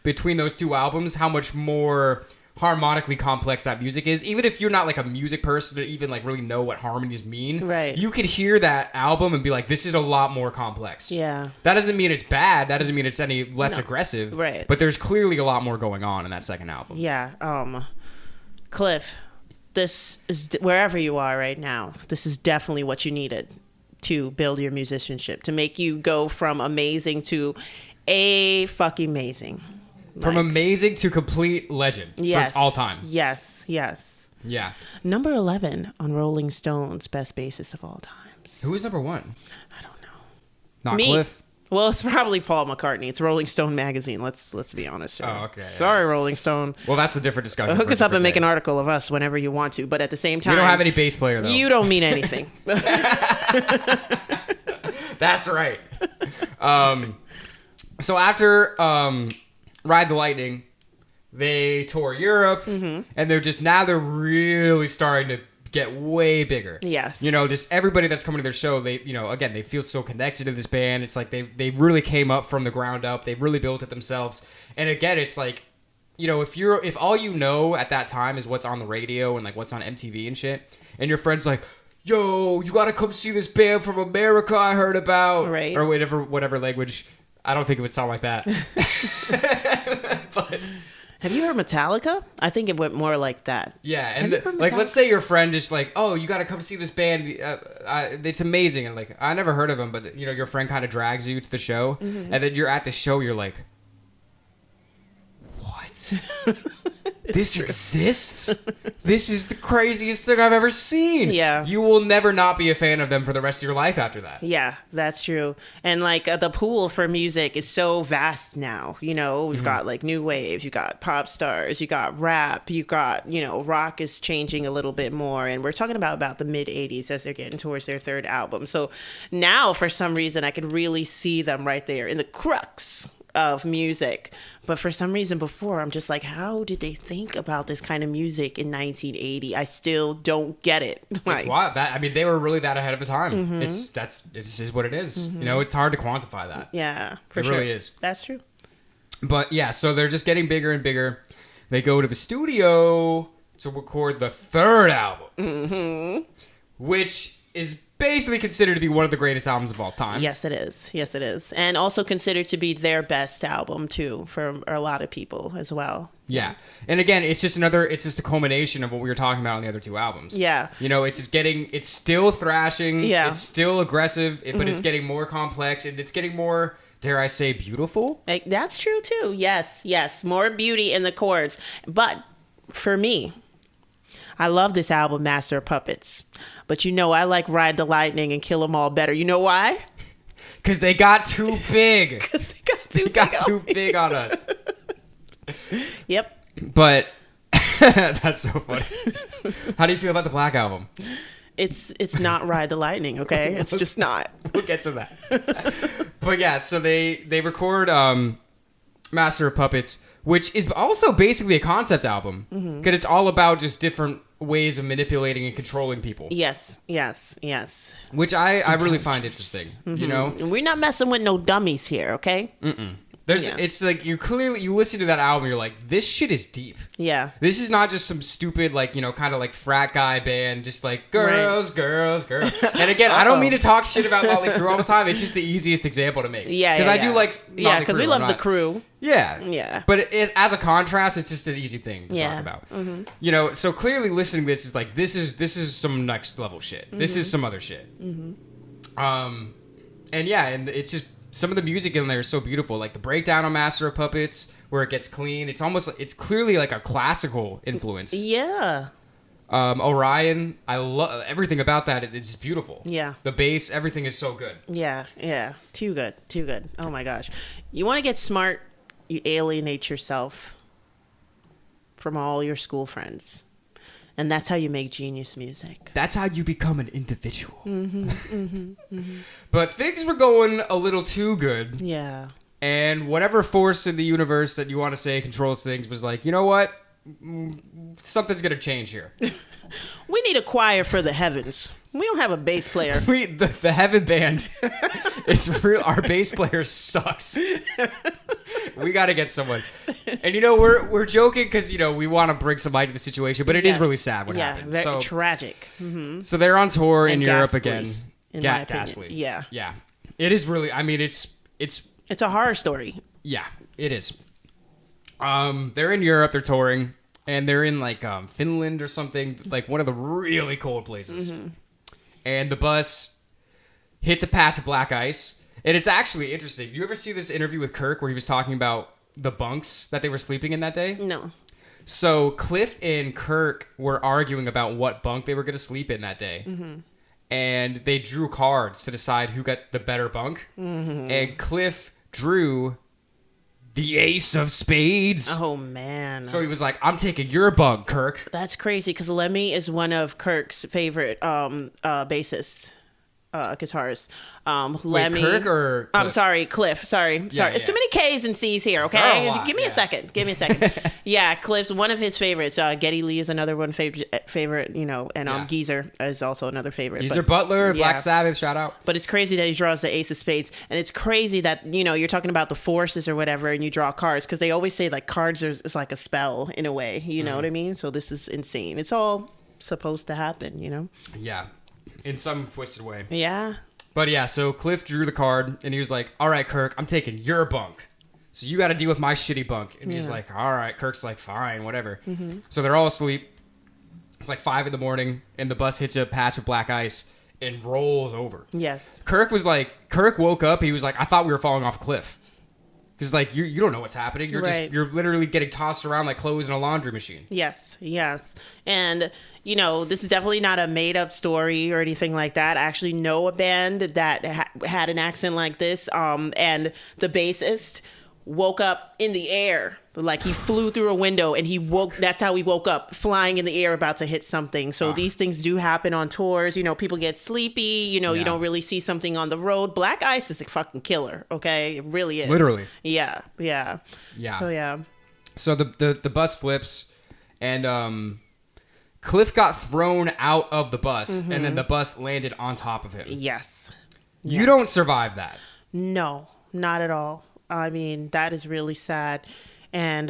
between those two albums how much more harmonically complex that music is. Even if you're not like a music person to even like really know what harmonies mean, right? You could hear that album and be like, this is a lot more complex. Yeah. That doesn't mean it's bad. That doesn't mean it's any less aggressive. Right. But there's clearly a lot more going on in that second album. Yeah. Cliff, this is wherever you are right now. This is definitely what you needed to build your musicianship, to make you go from amazing to a fucking amazing. From amazing to complete legend. Yes. For all time. Yes. Yeah. Number 11 on Rolling Stone's best bassist of all times. Who is number 1? I don't know. Not Me. Cliff? Well, it's probably Paul McCartney. It's Rolling Stone magazine. Let's be honest here. Oh, okay. Sorry, Rolling Stone. Well, that's a different discussion. Hook us up and make an article of us whenever you want to. But at the same time, we don't have any bass player, though. You don't mean anything. That's right. So after Ride the Lightning, they tour Europe, and they're really starting to get way bigger. Yes. Just everybody that's coming to their show, they, again, they feel so connected to this band. It's like they really came up from the ground up. They really built it themselves. And again, it's like, if all you know at that time is what's on the radio and like what's on MTV and shit, and your friend's like, yo, you gotta come see this band from America I heard about. Right. Or whatever language. I don't think it would sound like that. But Have you heard Metallica? I think it went more like that. Yeah, and like, let's say your friend is like, "Oh, you got to come see this band. It's amazing." And like, I never heard of them, but you know, your friend kind of drags you to the show, and then you're at the show, you're like, "What? This exists? This is the craziest thing I've ever seen." Yeah. You will never not be a fan of them for the rest of your life after that. Yeah, that's true. And like the pool for music is so vast now. You know, we've got like new wave, you got pop stars, you got rap, you got, you know, rock is changing a little bit more. And we're talking about the mid 80s as they're getting towards their third album. So now for some reason I could really see them right there in the crux of music. But for some reason before, I'm just like, how did they think about this kind of music in 1980? I still don't get it. Like, it's wild. I mean, they were really that ahead of the time. It is what it is. You know, it's hard to quantify that. Yeah, for it sure. really is. That's true. But yeah, so they're just getting bigger and bigger. They go to the studio to record the third album, which is basically considered to be one of the greatest albums of all time. Yes, it is. Yes, it is. And also considered to be their best album, too, for a lot of people as well. Yeah. And again, it's just a culmination of what we were talking about on the other two albums. Yeah. You know, it's still thrashing. Yeah. It's still aggressive, but it's getting more complex, and it's getting more, dare I say, beautiful. That's true, too. Yes. More beauty in the chords. But for me, I love this album, Master of Puppets. But you know, I like Ride the Lightning and Kill 'Em All better. You know why? Because they got too big. Because they got too big on us. Yep. But that's so funny. How do you feel about the Black Album? It's not Ride the Lightning, okay? It's just not. We'll get to that. But yeah, so they record Master of Puppets, which is also basically a concept album. Because it's all about just different ways of manipulating and controlling people. Yes. Which I really find interesting, you know? We're not messing with no dummies here, okay? It's like you listen to that album, you're like, this shit is deep. Yeah. This is not just some stupid, like, you know, kind of like frat guy band, just like girls. And again, I don't mean to talk shit about Motley Crue all the time. It's just the easiest example to make. Yeah. Because I do like Motley Crue. because we love the Crew. Yeah. But as a contrast, it's just an easy thing to talk about. You know, so clearly listening to this is like, this is some next level shit. This is some other shit. And yeah, and it's just, some of the music in there is so beautiful. Like the breakdown on Master of Puppets, where it gets clean. It's almost like, it's clearly like a classical influence. Yeah. Orion, I love everything about that. It's beautiful. Yeah. The bass, everything is so good. Yeah. Too good. Oh my gosh. You want to get smart, you alienate yourself from all your school friends. And that's how you make genius music. That's how you become an individual. But things were going a little too good. Yeah. And whatever force in the universe that you want to say controls things was like, you know what? Something's going to change here. We need a choir for the heavens. We don't have a bass player. The Heaven Band is real. Our bass player sucks. We got to get someone. And you know, we're joking because, you know, we want to bring some light to the situation, but it is really sad what happened. Yeah, very tragic. So they're on tour in Europe ghastly, again. In my opinion. Ghastly. Yeah. It is really. I mean, it's a horror story. Yeah, it is. They're in Europe. They're touring, and they're in like Finland or something, like one of the really cold places. And the bus hits a patch of black ice. And it's actually interesting. Do you ever see this interview with Kirk where he was talking about the bunks that they were sleeping in that day? No. So Cliff and Kirk were arguing about what bunk they were going to sleep in that day. And they drew cards to decide who got the better bunk. And Cliff drew the ace of spades. Oh, man. So he was like, I'm taking your bunk, Kirk. That's crazy because Lemmy is one of Kirk's favorite bassists. Guitarist. Lemmy. Wait, Kirk or Cliff? I'm sorry, Cliff. Sorry. It's too many K's and C's here, okay? Give me a second. Yeah, Cliff's one of his favorites. Geddy Lee is another one favorite, you know, and Geezer is also another favorite. Geezer Butler, Black Sabbath, shout out. But it's crazy that he draws the ace of spades. And it's crazy that, you know, you're talking about the forces or whatever and you draw cards because they always say like cards is like a spell in a way. You know what I mean? So this is insane. It's all supposed to happen, you know? Yeah. In some twisted way. Yeah. But yeah, so Cliff drew the card, and he was like, all right, Kirk, I'm taking your bunk. So you got to deal with my shitty bunk. And he's like, all right. Kirk's like, fine, whatever. So they're all asleep. It's like 5 a.m. and the bus hits a patch of black ice and rolls over. Yes. Kirk woke up. He was like, I thought we were falling off a cliff. Because, like, you don't know what's happening. You're literally getting tossed around like clothes in a laundry machine. Yes. And, this is definitely not a made-up story or anything like that. I actually know a band that had an accent like this. And the bassist woke up in the air. Like, he flew through a window and that's how he woke up, flying in the air about to hit something. So these things do happen on tours. People get sleepy. You don't really see something on the road. Black ice is a fucking killer, okay? It really is. Literally. Yeah. So, yeah. So the bus flips and Cliff got thrown out of the bus and then the bus landed on top of him. Yes. You don't survive that. No, not at all. I mean, that is really sad. And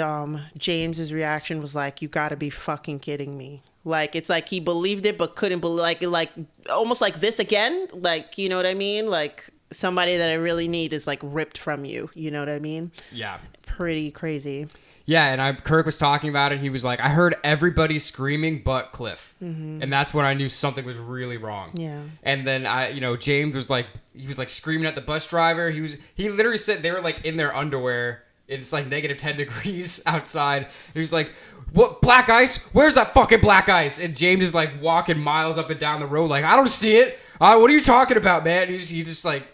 James's reaction was like, you gotta be fucking kidding me. Like, it's like he believed it, but couldn't believe, like almost like this again. Like, you know what I mean? Like, somebody that I really need is like ripped from you. You know what I mean? Yeah. Pretty crazy. Yeah, and Kirk was talking about it. He was like, I heard everybody screaming but Cliff. And that's when I knew something was really wrong. Yeah. And then James was like, he was like screaming at the bus driver. He literally said they were like in their underwear. It's like negative 10 degrees outside. He was like, what, black ice? Where's that fucking black ice? And James is like walking miles up and down the road like, I don't see it. What are you talking about, man? He just like,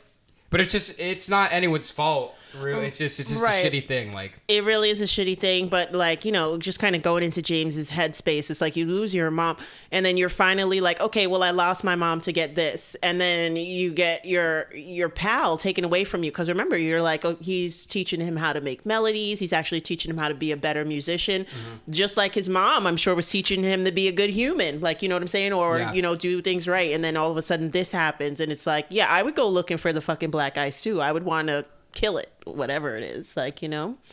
but it's not anyone's fault. Really, it's just right. A shitty thing. Like, it really is a shitty thing, but like, just kind of going into James's headspace, it's like you lose your mom and then you're finally like, okay, well, I lost my mom to get this, and then you get your pal taken away from you, because remember, you're like, oh, he's teaching him how to make melodies, he's actually teaching him how to be a better musician, just like his mom, I'm sure, was teaching him to be a good human, like, you know what I'm saying, or do things right, and then all of a sudden this happens, and it's like, yeah, I would go looking for the fucking black ice too. I would want to kill it, whatever it is, like,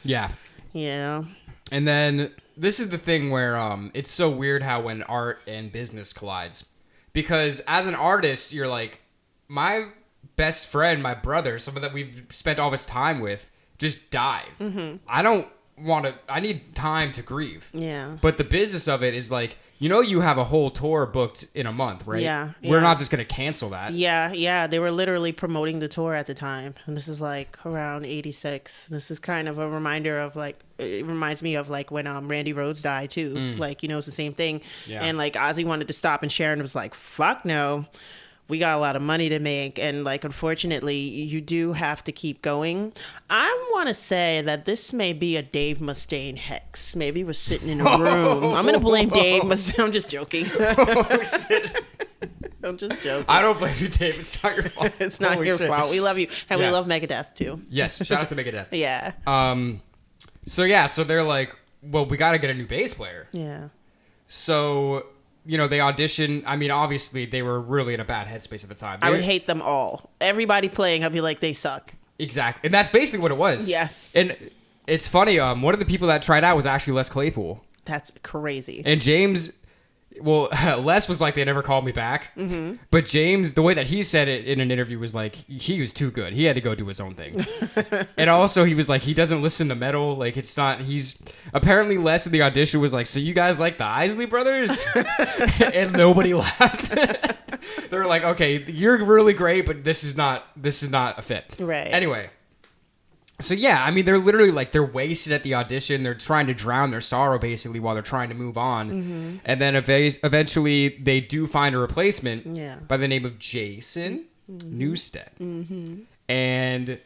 Yeah. And then this is the thing where it's so weird how when art and business collides, because as an artist, you're like, my best friend, my brother, someone that we've spent all this time with, just died. I need time to grieve. Yeah. But the business of it is like, you have a whole tour booked in a month, right? Yeah. We're not just going to cancel that. Yeah. They were literally promoting the tour at the time. And this is like around 86. This is kind of a reminder of like, it reminds me of like when Randy Rhoads died too. Like, it's the same thing. Yeah. And like Ozzy wanted to stop and Sharon was like, fuck no. We got a lot of money to make, and like, unfortunately, you do have to keep going. I want to say that this may be a Dave Mustaine hex. Maybe he was sitting in a room. I'm going to blame Dave Mustaine. I'm just joking. Oh, shit. I'm just joking. I don't blame you, Dave. It's not your fault. It's not your fault. We love you. And we love Megadeth, too. Yes. Shout out to Megadeth. Yeah. So they're like, well, we got to get a new bass player. Yeah. So... they audition. I mean, obviously, they were really in a bad headspace at the time. I would hate them all. Everybody playing, I'd be like, they suck. Exactly. And that's basically what it was. Yes. And it's funny, one of the people that tried out was actually Les Claypool. That's crazy. And James... Well, Les was like, they never called me back. But James, the way that he said it in an interview was like, he was too good. He had to go do his own thing. And also, he was like, he doesn't listen to metal. Like, it's not, apparently Les in the audition was like, so you guys like the Isley Brothers? And nobody laughed. They were like, okay, you're really great, but this is not a fit. Right. Anyway. So yeah, I mean, they're literally like, they're wasted at the audition. They're trying to drown their sorrow basically while they're trying to move on. And then eventually they do find a replacement by the name of Jason Newsted. And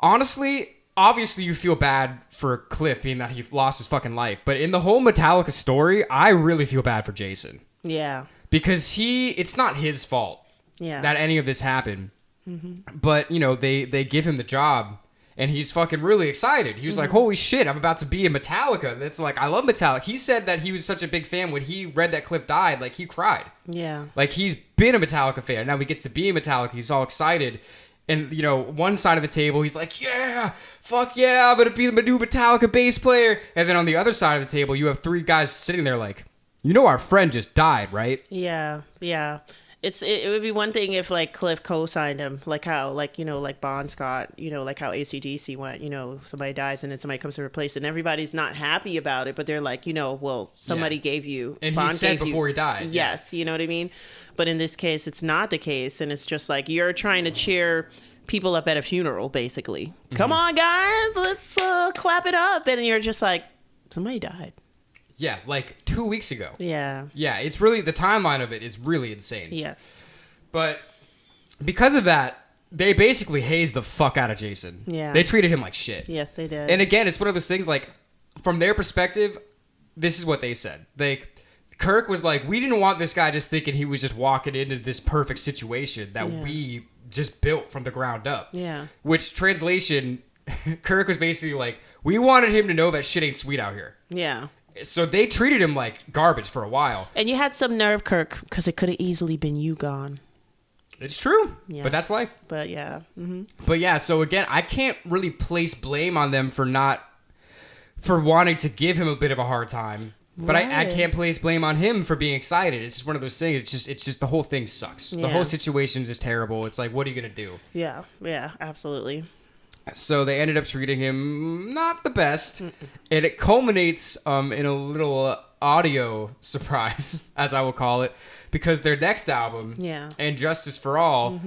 honestly, obviously you feel bad for Cliff being that he lost his fucking life. But in the whole Metallica story, I really feel bad for Jason. Yeah. Because it's not his fault that any of this happened. But, they give him the job. And he's fucking really excited. He was like, holy shit, I'm about to be in Metallica. That's like, I love Metallica. He said that he was such a big fan when he read that Cliff died. Like, he cried. Yeah. Like, he's been a Metallica fan. Now he gets to be in Metallica. He's all excited. And, one side of the table, he's like, yeah, fuck yeah, I'm going to be the new Metallica bass player. And then on the other side of the table, you have three guys sitting there like, our friend just died, right? Yeah. It would be one thing if like Cliff co-signed him, like how like like Bon Scott, like how AC/DC went, somebody dies and then somebody comes to replace it, and everybody's not happy about it, but they're like, well, somebody gave you, and Bon he said before he died, yes, you know what I mean. But in this case, it's not the case, and it's just like you're trying to cheer people up at a funeral, basically. Come on, guys, let's clap it up, and you're just like, somebody died. Yeah, like 2 weeks ago. Yeah. Yeah, it's really, the timeline of it is really insane. Yes. But because of that, they basically hazed the fuck out of Jason. Yeah. They treated him like shit. Yes, they did. And again, it's one of those things, like, from their perspective, this is what they said. Kirk was like, we didn't want this guy just thinking he was just walking into this perfect situation that we just built from the ground up. Yeah. Which, translation, Kirk was basically like, we wanted him to know that shit ain't sweet out here. Yeah. So they treated him like garbage for a while. And you had some nerve, Kirk, because it could have easily been you gone. It's true. Yeah. But that's life. But yeah. Mm-hmm. But yeah, so again, I can't really place blame on them for wanting to give him a bit of a hard time. But right. I can't place blame on him for being excited. It's just one of those things. It's just the whole thing sucks. The whole situation is just terrible. It's like, what are you going to do? Yeah. Yeah, absolutely. So they ended up treating him not the best. And it culminates in a little audio surprise, as I will call it, because their next album, And Justice for All,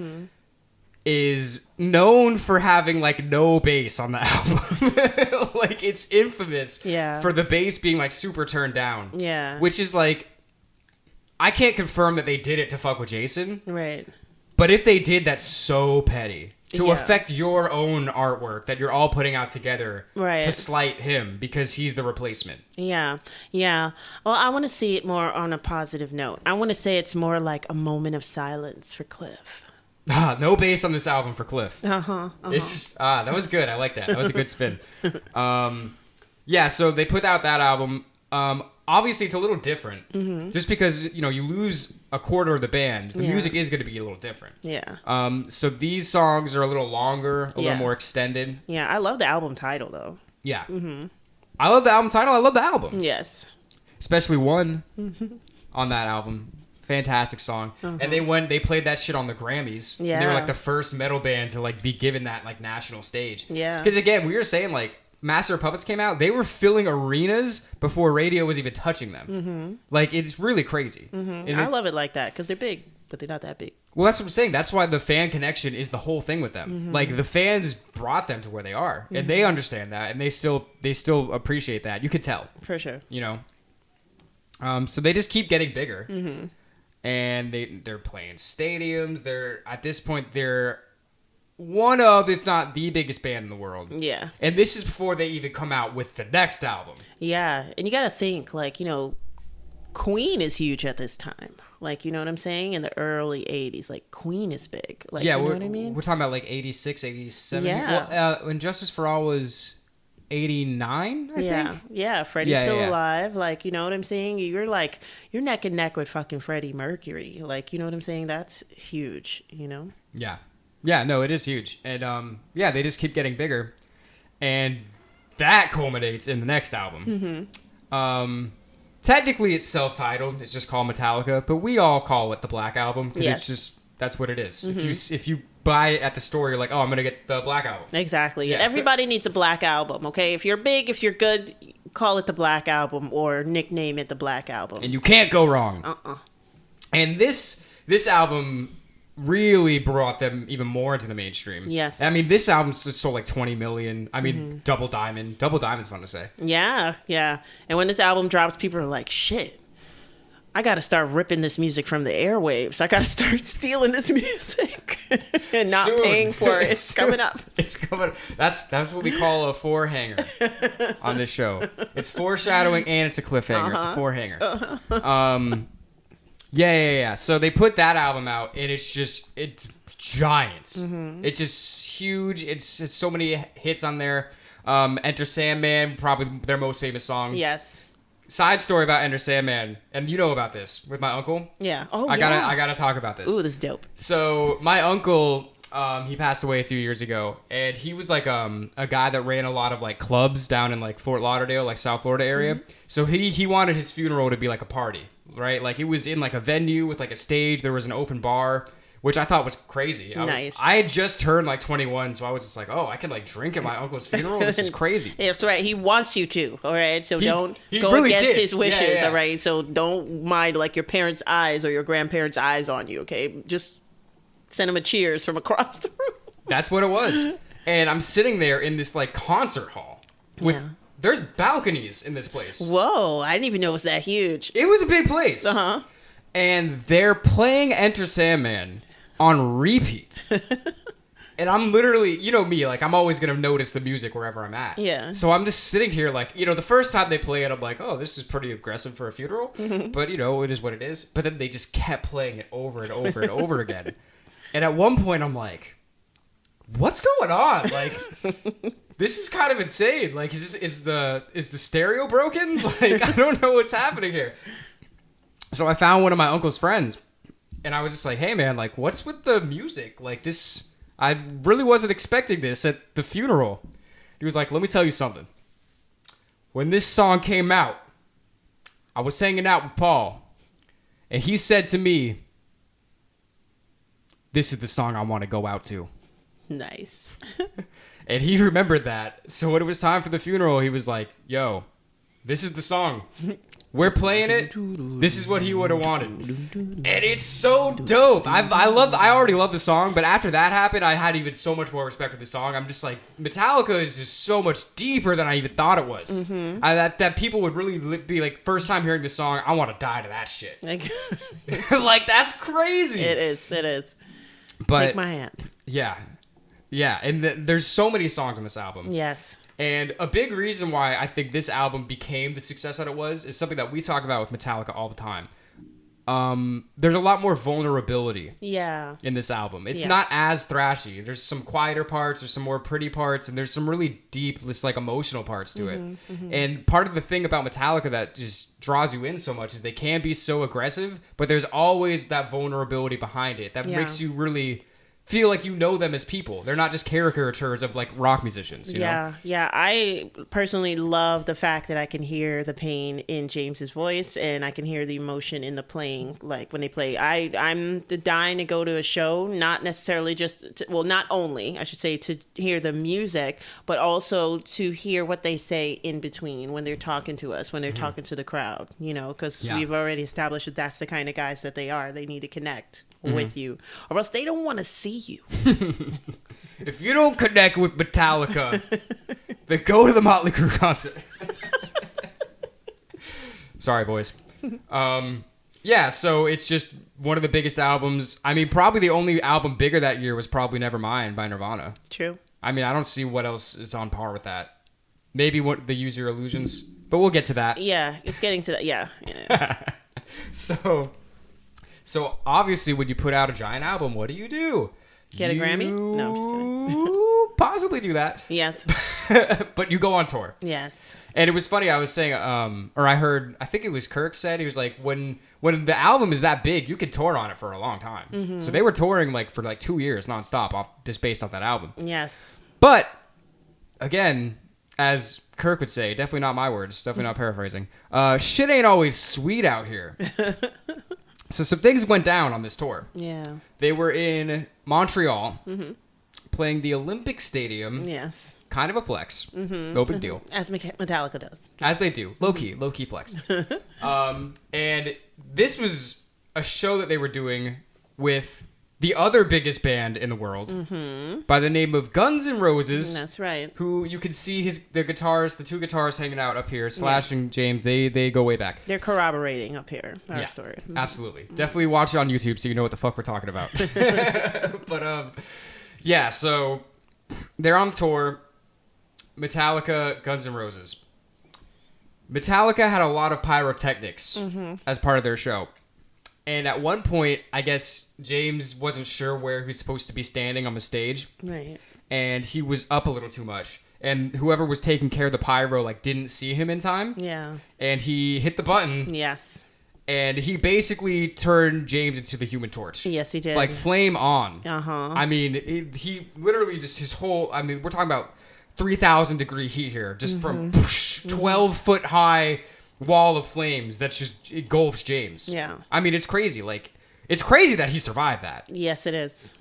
is known for having like no bass on the album. Like, it's infamous for the bass being like super turned down. Yeah. Which is like, I can't confirm that they did it to fuck with Jason. Right. But if they did, that's so petty. To affect your own artwork that you're all putting out together to slight him because he's the replacement. Yeah. Yeah. Well, I want to see it more on a positive note. I want to say it's more like a moment of silence for Cliff. No bass on this album for Cliff. It's just, that was good. I like that. That was a good spin. Yeah, so they put out that album. Obviously, it's a little different. Just because, you lose a quarter of the band, the music is going to be a little different. Yeah. So these songs are a little longer, a little more extended. Yeah, I love the album title, though. Yeah. I love the album title. I love the album. Yes. Especially one on that album. Fantastic song. And they played that shit on the Grammys. Yeah. They were like the first metal band to like be given that like national stage. Yeah. Because again, we were saying like, Master of Puppets came out, they were filling arenas before radio was even touching them. Like, it's really crazy. I love it like that because they're big, but they're not that big. Well, that's what I'm saying. That's why the fan connection is the whole thing with them. Like, the fans brought them to where they are, and they understand that, and they still appreciate that. You could tell. For sure. So they just keep getting bigger, and they're playing stadiums. At this point, they're one of, if not the biggest band in the world. Yeah. And this is before they even come out with the next album. Yeah. And you got to think, like, Queen is huge at this time. Like, you know what I'm saying? In the early 80s, like, Queen is big. Like, you know what I mean? We're talking about, like, 86, 87. Yeah. Well, when Justice for All was 89, I think? Yeah. Freddie's still alive. Like, you know what I'm saying? You're neck and neck with fucking Freddie Mercury. Like, you know what I'm saying? That's huge, Yeah. Yeah, no, it is huge. And, they just keep getting bigger. And that culminates in the next album. Technically, it's self-titled. It's just called Metallica. But we all call it the Black Album. Because it's just, that's what it is. If you buy it at the store, you're like, oh, I'm going to get the Black Album. Exactly. Yeah. Everybody needs a Black Album, okay? If you're big, if you're good, call it the Black Album or nickname it the Black Album. And you can't go wrong. And this album really brought them even more into the mainstream. Yes. I mean, this album sold like 20 million. I mean, Double Diamond. Double Diamond's fun to say. Yeah. And when this album drops, people are like, shit, I got to start ripping this music from the airwaves. I got to start stealing this music and not paying for it. It's coming up. It's coming. That's what we call a forehanger on this show. It's foreshadowing and it's a cliffhanger. It's a forehanger. Yeah. So they put that album out, and it's giant. It's just huge. It's just so many hits on there. Enter Sandman, probably their most famous song. Yes. Side story about Enter Sandman, and you know about this with my uncle. Yeah. I gotta talk about this. Ooh, this is dope. So my uncle, he passed away a few years ago, and he was like a guy that ran a lot of like clubs down in like Fort Lauderdale, like South Florida area. So he wanted his funeral to be like a party. right? Like, it was in like a venue with like a stage. There was an open bar, which I thought was crazy. Nice. I had just turned like 21, so I was just like, oh, I can like drink at my uncle's funeral. This is crazy. Yeah, that's right. He wants you to, all right? So don't go really against did. his wishes, Yeah. all right? So don't mind like your parents' eyes or your grandparents' eyes on you, okay? Just send him a cheers from across the room. That's what it was. And I'm sitting there in this like concert hall with there's balconies in this place. Whoa, I didn't even know it was that huge. It was a big place. Uh-huh. And they're playing Enter Sandman on repeat. And I'm literally, you know me, like, I'm always going to notice the music wherever I'm at. Yeah. So I'm just sitting here, like, you know, the first time they play it, I'm like, oh, this is pretty aggressive for a funeral. But, you know, it is what it is. But then they just kept playing it over and over and over again. And at one point, I'm like, what's going on? Like, this is kind of insane. Like, is the stereo broken? Like, I don't know what's happening here. So I found one of my uncle's friends. And I was just like, hey, man, like, what's with the music? Like, this, I really wasn't expecting this at the funeral. He was like, let me tell you something. When this song came out, I was hanging out with Paul. And he said to me, this is the song I want to go out to. Nice. And he remembered that. So when it was time for the funeral, he was like, yo, this is the song. We're playing it. This is what he would have wanted. And it's so dope. I already love the song, but after that happened, I had even so much more respect for the song. I'm just like, Metallica is just so much deeper than I even thought it was. Mm-hmm. That people would really be like, first time hearing the song, I want to die to that shit. Like, that's crazy. It is. But, take my hand. Yeah. Yeah, and there's so many songs on this album. Yes. And a big reason why I think this album became the success that it was is something that we talk about with Metallica all the time. There's a lot more vulnerability in this album. It's not as thrashy. There's some quieter parts, there's some more pretty parts, and there's some really deep, just like emotional parts to it. Mm-hmm. And part of the thing about Metallica that just draws you in so much is they can be so aggressive, but there's always that vulnerability behind it that makes you really feel like you know them as people. They're not just caricatures of like rock musicians. You know? Yeah. I personally love the fact that I can hear the pain in James's voice and I can hear the emotion in the playing. Like when they play, I'm dying to go to a show, not necessarily not only I should say to hear the music, but also to hear what they say in between when they're talking to us, when they're talking to the crowd. You know, because we've already established that that's the kind of guys that they are. They need to connect with you, or else they don't want to see you. If you don't connect with Metallica, then go to the Motley Crue concert. Sorry, boys. So it's just one of the biggest albums. I mean, probably the only album bigger that year was probably Nevermind by Nirvana. True. I mean, I don't see what else is on par with that. Maybe what the Use Your Illusions, but we'll get to that. Yeah, it's getting to that. Yeah. So obviously, when you put out a giant album, what do? Get a Grammy? No, I'm just kidding. Possibly do that. Yes. But you go on tour. Yes. And it was funny. I was saying, or I heard, I think it was Kirk said, he was like, when the album is that big, you could tour on it for a long time. Mm-hmm. So they were touring like for like 2 years nonstop, just based off that album. Yes. But again, as Kirk would say, definitely not my words, definitely not paraphrasing. Shit ain't always sweet out here. So some things went down on this tour. Yeah. They were in Montreal, playing the Olympic Stadium. Yes. Kind of a flex. Mm-hmm. No big deal. As Metallica does. As they do. Low key flex. And this was a show that they were doing with the other biggest band in the world by the name of Guns N' Roses. That's right. Who you can see the two guitars hanging out up here. Slash and James, they go way back. They're corroborating up here our story. Absolutely. Definitely watch it on YouTube so you know what the fuck we're talking about. But so they're on tour. Metallica, Guns N' Roses. Metallica had a lot of pyrotechnics as part of their show. And at one point, I guess James wasn't sure where he was supposed to be standing on the stage. Right. And he was up a little too much. And whoever was taking care of the pyro, didn't see him in time. Yeah. And he hit the button. Yes. And he basically turned James into the Human Torch. Yes, he did. Flame on. Uh-huh. I mean, he literally just his whole... I mean, we're talking about 3,000 degree heat here. Just from 12 foot high wall of flames that's just engulfs James. Yeah. I mean, it's crazy. Like, it's crazy that he survived that. Yes, it is.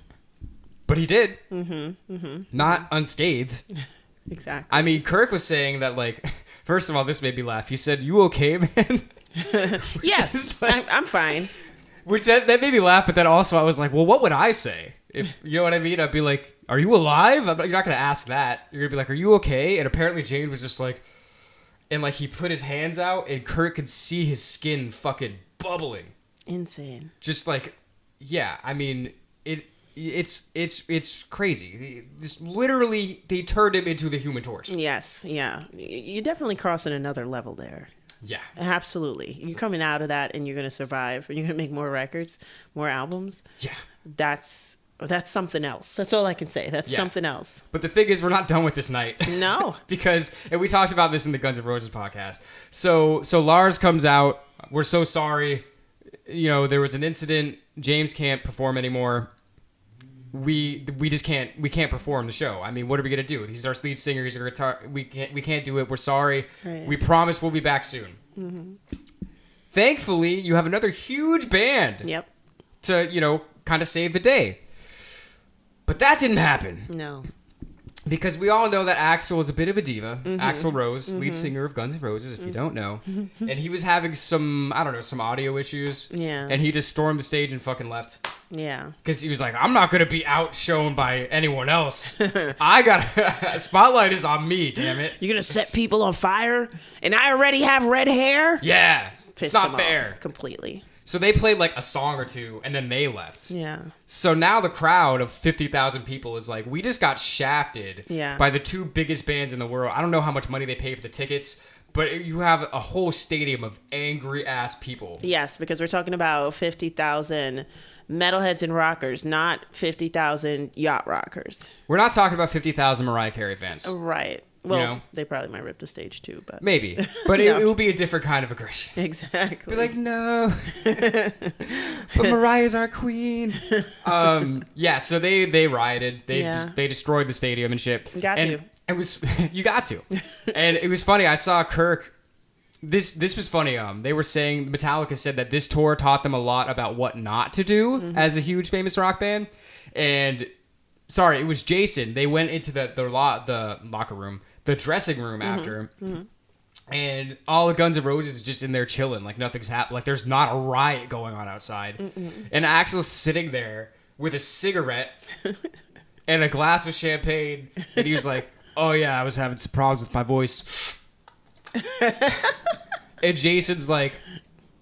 But he did. Not unscathed. Exactly. I mean, Kirk was saying that, like, first of all, this made me laugh. He said, "You okay, man?" Yes, like, I'm fine. Which that made me laugh, but then also I was like, well, what would I say? If you know what I mean? I'd be like, "Are you alive?" You're not going to ask that. You're going to be like, "Are you okay?" And apparently James was just like, and like he put his hands out and Kirk could see his skin fucking bubbling. Insane. Just like, yeah, I mean, it's crazy. Just literally, they turned him into the Human Torch. Yes, yeah. You're definitely crossing another level there. Yeah. Absolutely. You're coming out of that and you're going to survive and you're going to make more records, more albums. Yeah. That's something else. That's all I can say. That's something else. But the thing is, we're not done with this night. No. Because, and we talked about this in the Guns N' Roses podcast. So Lars comes out. We're so sorry. You know, there was an incident. James can't perform anymore. We just can't perform the show. I mean, what are we gonna do? He's our lead singer. He's our guitar. We can't do it. We're sorry. Right. We promise we'll be back soon. Mm-hmm. Thankfully, you have another huge band. Yep. To kind of save the day. But that didn't happen. No. Because we all know that Axl is a bit of a diva. Axl Rose, lead singer of Guns N' Roses, if you don't know. And he was having some audio issues. Yeah. And he just stormed the stage and fucking left. Yeah. Because he was like, I'm not going to be outshone by anyone else. Spotlight is on me, damn it. You're going to set people on fire? And I already have red hair? Yeah. Pissed it's not him fair. Off completely. So they played like a song or two, and then they left. Yeah. So now the crowd of 50,000 people is like, we just got shafted by the two biggest bands in the world. I don't know how much money they pay for the tickets, but you have a whole stadium of angry-ass people. Yes, because we're talking about 50,000 metalheads and rockers, not 50,000 yacht rockers. We're not talking about 50,000 Mariah Carey fans. Right. Well, they probably might rip the stage too, but maybe. But no. it will be a different kind of aggression. Exactly. Be like, no, but Mariah's our queen. Yeah. So they rioted. They destroyed the stadium and shit. You got to. And it was funny. I saw Kirk. This was funny. They were saying Metallica said that this tour taught them a lot about what not to do as a huge famous rock band. And sorry, it was Jason. They went into the locker room. The dressing room after, and all the Guns N' Roses is just in there chilling, like nothing's happened, like there's not a riot going on outside. And Axl's sitting there with a cigarette and a glass of champagne, and he was like, "Oh yeah, I was having some problems with my voice." And Jason's like,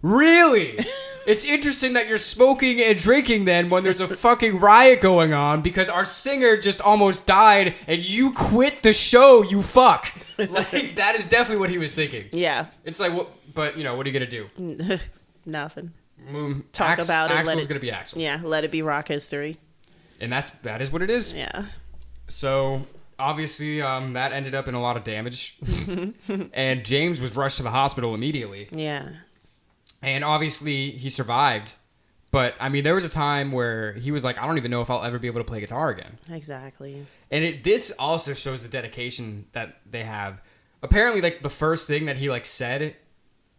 "Really? It's interesting that you're smoking and drinking then when there's a fucking riot going on because our singer just almost died and you quit the show, you fuck." Like, that is definitely what he was thinking. Yeah. It's like, what? But, what are you going to do? Nothing. Talk about it. Axl's going to be Axl. Yeah, let it be rock history. And that is what it is. Yeah. So, obviously, that ended up in a lot of damage. And James was rushed to the hospital immediately. Yeah. And obviously, he survived. But, I mean, there was a time where he was like, I don't even know if I'll ever be able to play guitar again. Exactly. And this also shows the dedication that they have. Apparently, like, the first thing that he, like, said,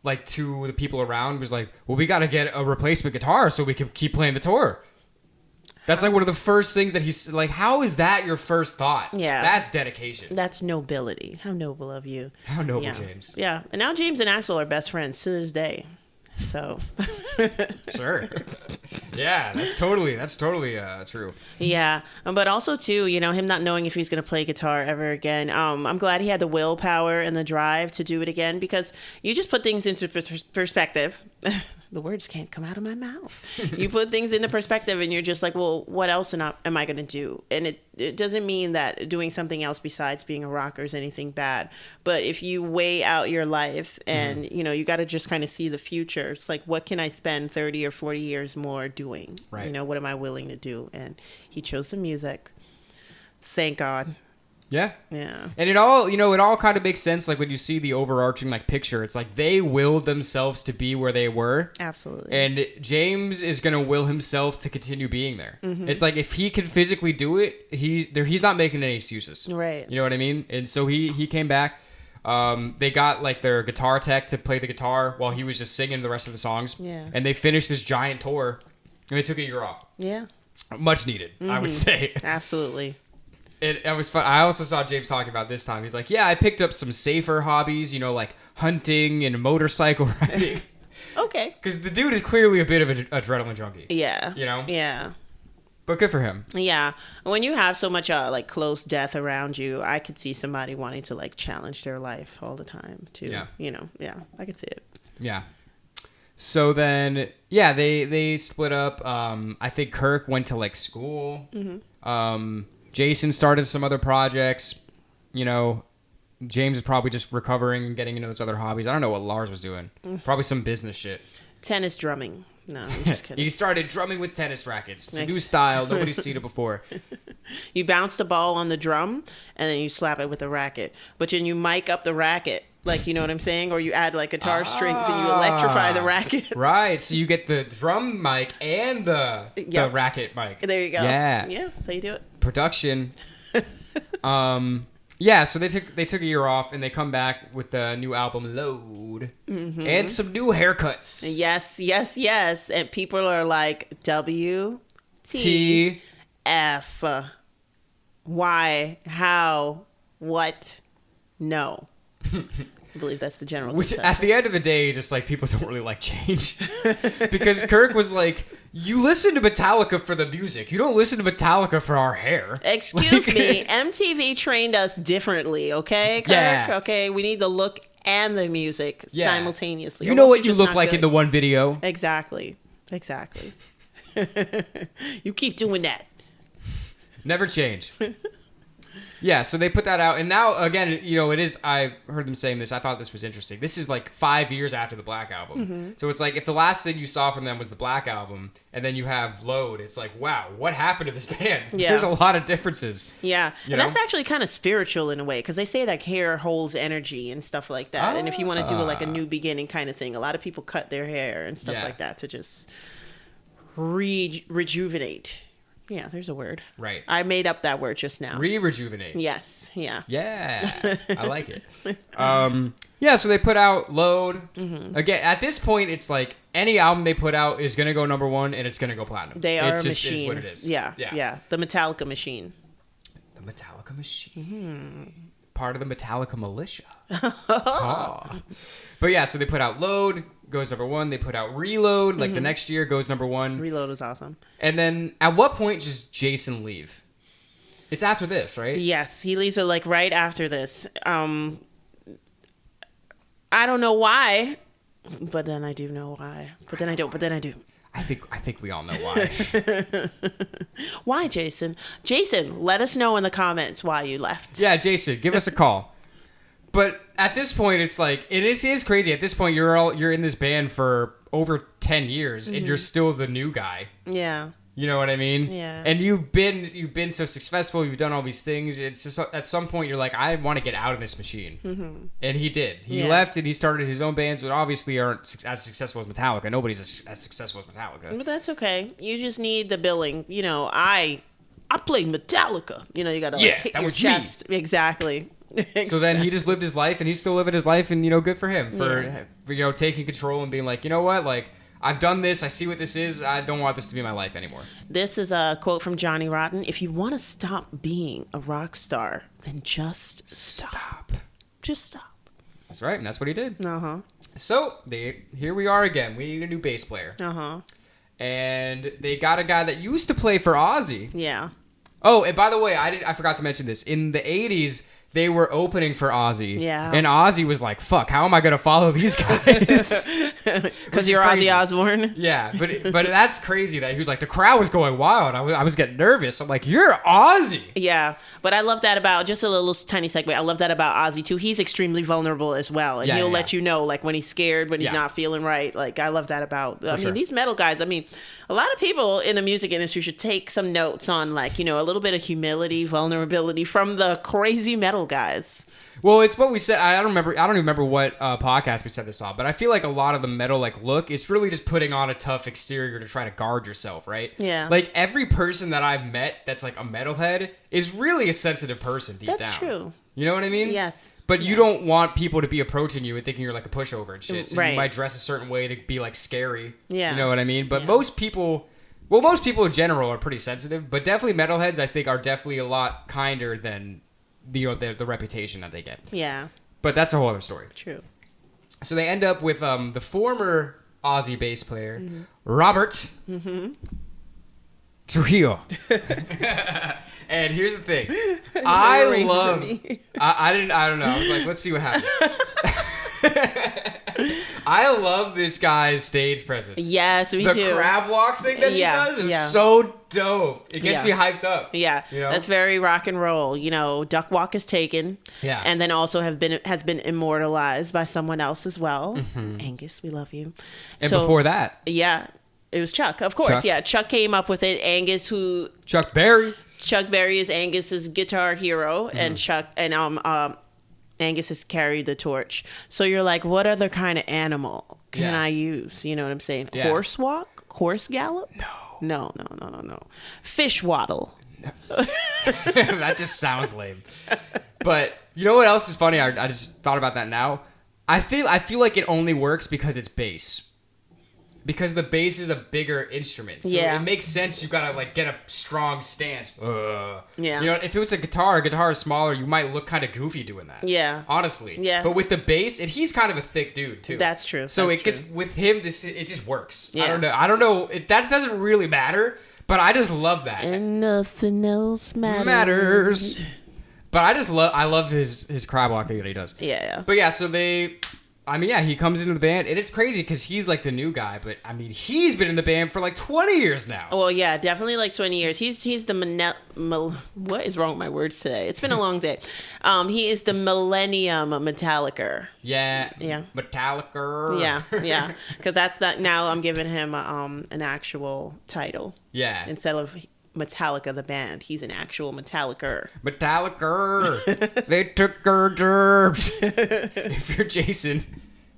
like, to the people around was like, well, we got to get a replacement guitar so we can keep playing the tour. That's, like, one of the first things that he's, like, how is that your first thought? Yeah. That's dedication. That's nobility. How noble of you. How noble, James. Yeah. And now James and Axl are best friends to this day. So sure. Yeah, that's totally true. Yeah, but also too, him not knowing if he's going to play guitar ever again. I'm glad he had the willpower and the drive to do it again, because you just put things into perspective. The words can't come out of my mouth. You put things into perspective and you're just like, well, what else am I going to do? And it doesn't mean that doing something else besides being a rocker is anything bad. But if you weigh out your life and, you got to just kind of see the future. It's like, what can I spend 30 or 40 years more doing? Right. What am I willing to do? And he chose the music. Thank God. Yeah. Yeah. And it all kind of makes sense. Like when you see the overarching picture, it's like they willed themselves to be where they were. Absolutely. And James is going to will himself to continue being there. Mm-hmm. It's like if he can physically do it, he's not making any excuses. Right. You know what I mean? And so he came back. They got like their guitar tech to play the guitar while he was just singing the rest of the songs. Yeah. And they finished this giant tour, and they took a year off. Yeah. Much needed, I would say. Absolutely. It was fun. I also saw James talking about this time. He's like, yeah, I picked up some safer hobbies, you know, like hunting and motorcycle riding. Okay. Because the dude is clearly a bit of an adrenaline junkie. Yeah. You know? Yeah. But good for him. Yeah. When you have so much like close death around you, I could see somebody wanting to like challenge their life all the time too. Yeah. You know, yeah, I could see it. Yeah. So then, yeah, they split up. I think Kirk went to like school. Jason started some other projects. You know, James is probably just recovering and getting into those other hobbies. I don't know what Lars was doing. Probably some business shit. Tennis drumming. No, I'm just kidding. He started drumming with tennis rackets. It's a new style. Nobody's seen it before. You bounce the ball on the drum and then you slap it with a racket. But then you mic up the racket. Like, you know what I'm saying? Or you add like guitar strings and you electrify the racket. Right. So you get the drum mic and the racket mic. There you go. Yeah. Yeah. That's how you do it. Production. Yeah, so they took a year off and they come back with the new album Load and some new haircuts. Yes, yes, yes. And people are like, WTF. Why? How? What? No. I believe that's the general Which consensus. at the end of the day is just like people don't really like change. Because Kirk was like, you listen to Metallica for the music. You don't listen to Metallica for our hair. Excuse me. MTV trained us differently, okay, Kirk? Yeah. Okay, we need the look and the music simultaneously. You know what you look like in the one video. Exactly. You keep doing that. Never change. Yeah, so they put that out, and now, again, you know, it is, I heard them saying this, I thought this was interesting. This is like 5 years after the Black Album. So it's like, if the last thing you saw from them was the Black Album, and then you have Load, it's like, wow, what happened to this band? Yeah. There's a lot of differences. Yeah, and that's actually kind of spiritual in a way, because they say that hair holds energy and stuff like that, and if you want to do like a new beginning kind of thing, a lot of people cut their hair and stuff like that to just rejuvenate. Yeah, there's a word. Right. I made up that word just now. Rejuvenate. Yes. Yeah. Yeah. I like it. Yeah, so they put out Load. Again, at this point, it's like any album they put out is going to go #1 and it's going to go platinum. They are it a just machine. is what it is. Yeah. The Metallica machine. The Metallica machine. Part of the Metallica militia. Oh. But yeah, so they put out Load, goes #1. They put out Reload, like the next year goes #1. Reload was awesome. And then at what point does Jason leave? It's after this, right? Yes, he leaves it like right after this. I don't know why, but then I do know why. But then I don't. But then I do. I think we all know why. Why, Jason? Jason, let us know in the comments why you left. Yeah, Jason, give us a call. But at this point, it's like it is crazy. At this point, you're in this band for over 10 years, and you're still the new guy. Yeah. You know what I mean? Yeah. And you've been so successful. You've done all these things. It's just at some point you're like, I want to get out of this machine. And he did. He left and he started his own bands, but obviously aren't as successful as Metallica. Nobody's as successful as Metallica. But that's okay. You just need the billing. You know, I play Metallica. You know, you got to hit your chest. Me. Exactly. So then he just lived his life, and he's still living his life, and, you know, good for him for you know, taking control and being like, you know what, like, I've done this. I see what this is. I don't want this to be my life anymore. This is a quote from Johnny Rotten. If you want to stop being a rock star, then just stop. Just stop. That's right, and that's what he did. So here we are again. We need a new bass player. And they got a guy that used to play for Ozzy. Yeah. Oh, and by the way, I forgot to mention this. In the 80s, they were opening for Ozzy. Yeah. And Ozzy was like, fuck, how am I going to follow these guys? Because you're Ozzy Osbourne? Yeah, but that's crazy that he was like, the crowd was going wild. I was getting nervous. I'm like, you're Ozzy. Yeah, but I love that about, just a little tiny segue, I love that about Ozzy too. He's extremely vulnerable as well. And he'll let you know, like, when he's scared, when he's not feeling right. Like, I love that about, these metal guys, a lot of people in the music industry should take some notes on, like, you know, a little bit of humility, vulnerability from the crazy metal guys. Well, it's what we said. I don't even remember what podcast we said this on, but I feel like a lot of the metal like look is really just putting on a tough exterior to try to guard yourself, right? Yeah. Like every person that I've met that's like a metalhead is really a sensitive person deep down. That's true. You know what I mean? Yes. But you don't want people to be approaching you and thinking you're like a pushover and shit. So you might dress a certain way to be like scary. Yeah. You know what I mean? But most people in general are pretty sensitive. But definitely metalheads, I think, are definitely a lot kinder than the reputation that they get. Yeah. But that's a whole other story. True. So they end up with the former Aussie bass player, Robert Trujillo. And here's the thing. I don't know. I was like, let's see what happens. I love this guy's stage presence. Yes, me too. The crab walk thing that he does is so dope. It gets me hyped up. Yeah, you know? That's very rock and roll. You know, Duck Walk is taken. Yeah, and then also has been immortalized by someone else as well. Angus, we love you. And before that, it was Chuck, of course. Chuck. Yeah, Chuck came up with it. Angus, Chuck Berry is Angus's guitar hero, and Angus has carried the torch. So you're like, what other kind of animal can I use? You know what I'm saying? Yeah. Horse walk? Horse gallop? No. Fish waddle. No. That just sounds lame. But you know what else is funny? I just thought about that now. I feel like it only works because it's bass. Because the bass is a bigger instrument. So it makes sense you gotta like get a strong stance. Yeah. You know, if it was a guitar is smaller, you might look kind of goofy doing that. Yeah. Honestly. Yeah. But with the bass, he's kind of a thick dude too. That's true. So with him, it just works. Yeah. I don't know. That doesn't really matter, but I just love that. And nothing else matters. But I love his crab walk thing that he does. Yeah. But yeah, so he comes into the band, and it's crazy because he's like the new guy, but I mean, he's been in the band for like 20 years now. Well, yeah, definitely like 20 years. He's the what is wrong with my words today? It's been a long day. He is the Millennium Metallica. Yeah. Metallica. Yeah. Because that's that. Now I'm giving him an actual title. Yeah. Instead of Metallica the band, he's an actual Metallica. They took her gerbs. If you're Jason,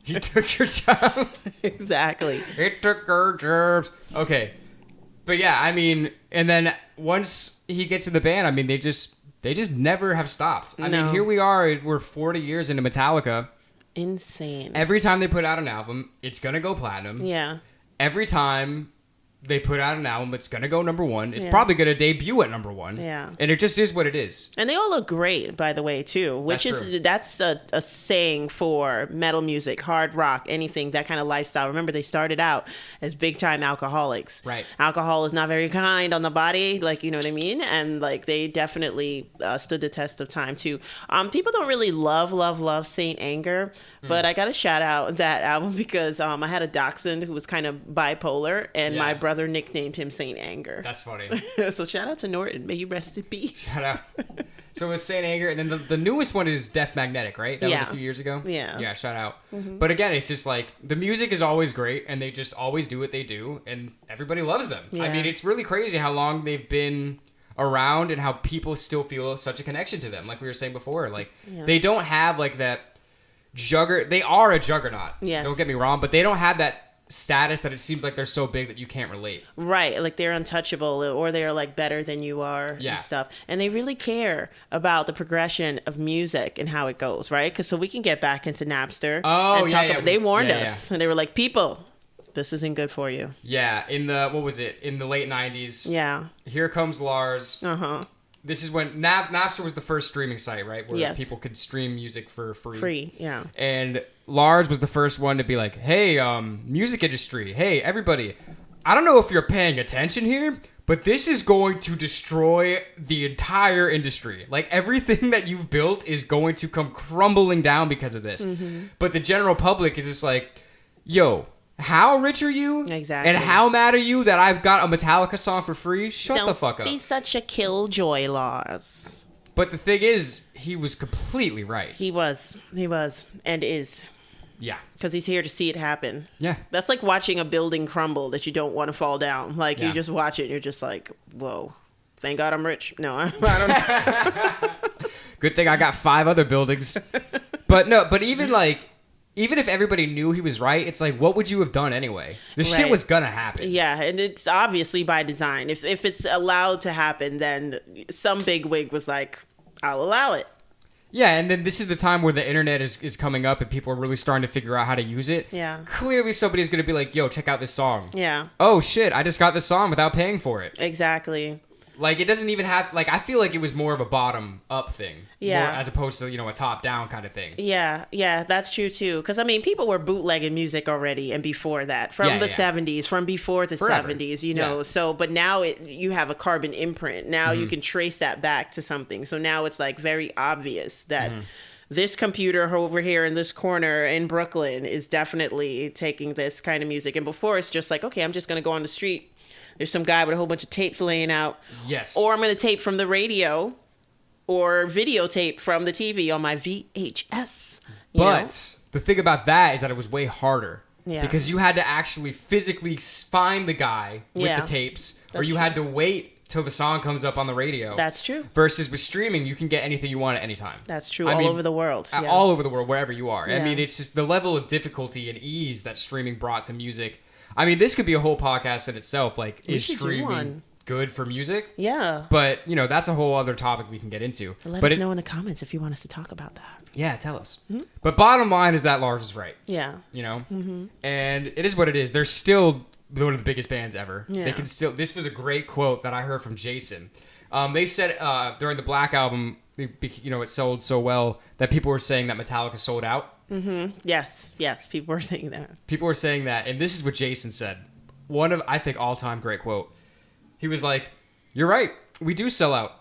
you took your job. Exactly. They took her gerbs. Okay, but yeah, I mean, and then once he gets in the band, I mean, they just never have stopped. I mean, here we are. We're 40 years into Metallica. Insane. Every time they put out an album, it's gonna go platinum. Yeah. Every time they put out an album, it's going to go number one. It's probably going to debut at number one. Yeah. And it just is what it is. And they all look great, by the way, too. That's a saying for metal music, hard rock, anything, that kind of lifestyle. Remember, they started out as big-time alcoholics. Right. Alcohol is not very kind on the body, like, you know what I mean? And, like, they definitely stood the test of time, too. People don't really love Saint Anger, but I got to shout out that album because I had a dachshund who was kind of bipolar, and my brother nicknamed him Saint Anger. That's funny. So shout out to Norton. May you rest in peace. Shout out. So it was Saint Anger, and then the newest one is Death Magnetic, right? That was a few years ago. Yeah. Yeah, shout out. Mm-hmm. But again, it's just like the music is always great, and they just always do what they do, and everybody loves them. Yeah. I mean, it's really crazy how long they've been around and how people still feel such a connection to them. Like we were saying before, like they don't have like that they are a juggernaut. Yes. Don't get me wrong, but they don't have that status that it seems like they're so big that you can't relate. Right, like they're untouchable or they're like better than you are and stuff. And they really care about the progression of music and how it goes, right? Because so we can get back into Napster. Oh, and talk about, they warned us and they were like, people, this isn't good for you. Yeah, in the late 90s. Yeah. Here Comes Lars. Uh-huh. This is when Napster was the first streaming site, right? Where people could stream music for free. Free, yeah. And Lars was the first one to be like, hey, music industry, hey, everybody, I don't know if you're paying attention here, but this is going to destroy the entire industry. Like, everything that you've built is going to come crumbling down because of this. Mm-hmm. But the general public is just like, yo, how rich are you? Exactly. And how mad are you that I've got a Metallica song for free? Shut the fuck up. Don't be such a killjoy, Lars. But the thing is, he was completely right. He was. And is. Yeah. Because he's here to see it happen. Yeah. That's like watching a building crumble that you don't want to fall down. Like, you just watch it and you're just like, whoa. Thank God I'm rich. No, I don't know. Good thing I got 5 other buildings. But even if everybody knew he was right, it's like, what would you have done anyway? The shit was gonna happen. Yeah, and it's obviously by design. If it's allowed to happen, then some bigwig was like, I'll allow it. Yeah, and then this is the time where the internet is coming up and people are really starting to figure out how to use it. Yeah. Clearly somebody's going to be like, yo, check out this song. Yeah. Oh, shit, I just got this song without paying for it. Exactly. Like, it doesn't even have... Like, I feel like it was more of a bottom-up thing. Yeah. More, as opposed to, a top-down kind of thing. Yeah, that's true, too. Because, I mean, people were bootlegging music already and before that. From the 70s, from before the Forever. 70s, Yeah. So, but now you have a carbon imprint. Now you can trace that back to something. So now it's, like, very obvious that... This computer over here in this corner in Brooklyn is definitely taking this kind of music. And before, it's just like, okay, I'm just going to go on the street. There's some guy with a whole bunch of tapes laying out. Yes. Or I'm going to tape from the radio or videotape from the TV on my VHS. But the thing about that is that it was way harder. Yeah. Because you had to actually physically find the guy with the tapes. Or you had to wait till the song comes up on the radio. That's true. Versus with streaming, you can get anything you want at any time. That's true. All over the world. All over the world, wherever you are. Yeah. I mean, it's just the level of difficulty and ease that streaming brought to music. I mean, this could be a whole podcast in itself. Like, is streaming good for music? Yeah. But, that's a whole other topic we can get into. Let us know in the comments if you want us to talk about that. Yeah, tell us. Mm-hmm. But bottom line is that Lars is right. Yeah. And it is what it is. They're still one of the biggest bands ever. Yeah. They can still... This was a great quote that I heard from Jason. They said during the Black Album, it sold so well that people were saying that Metallica sold out. Mm-hmm. Yes, people were saying that. People were saying that, and this is what Jason said. One of, I think, all-time great quote. He was like, "You're right. We do sell out.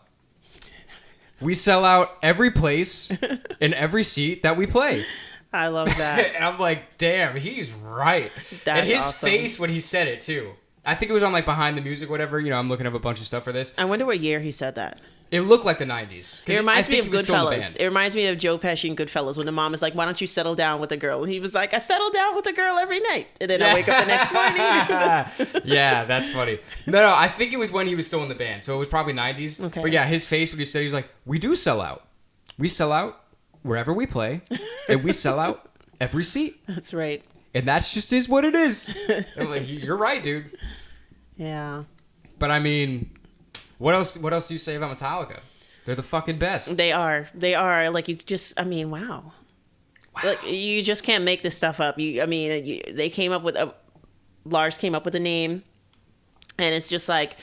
We sell out every place in every seat that we play." I love that. And I'm like, damn, he's right. That's and his awesome. face when he said it, too. I think it was on, like, Behind the Music, whatever. I'm looking up a bunch of stuff for this. I wonder what year he said that. It looked like the 90s. It reminds me of Goodfellas. It reminds me of Joe Pesci in Goodfellas when the mom is like, why don't you settle down with a girl? And he was like, I settle down with a girl every night. And then I wake up the next morning. Yeah, that's funny. No, I think it was when he was still in the band. So it was probably 90s. Okay. But yeah, his face when he said, he was like, we do sell out. We sell out wherever we play. And we sell out every seat. That's right. And that's just is what it is. I'm like, you're right, dude. Yeah. But I mean, what else do you say about Metallica? They're the fucking best. They are. Like, you just, I mean, wow. Like, you just can't make this stuff up. They came up with Lars came up with a name, and it's just like,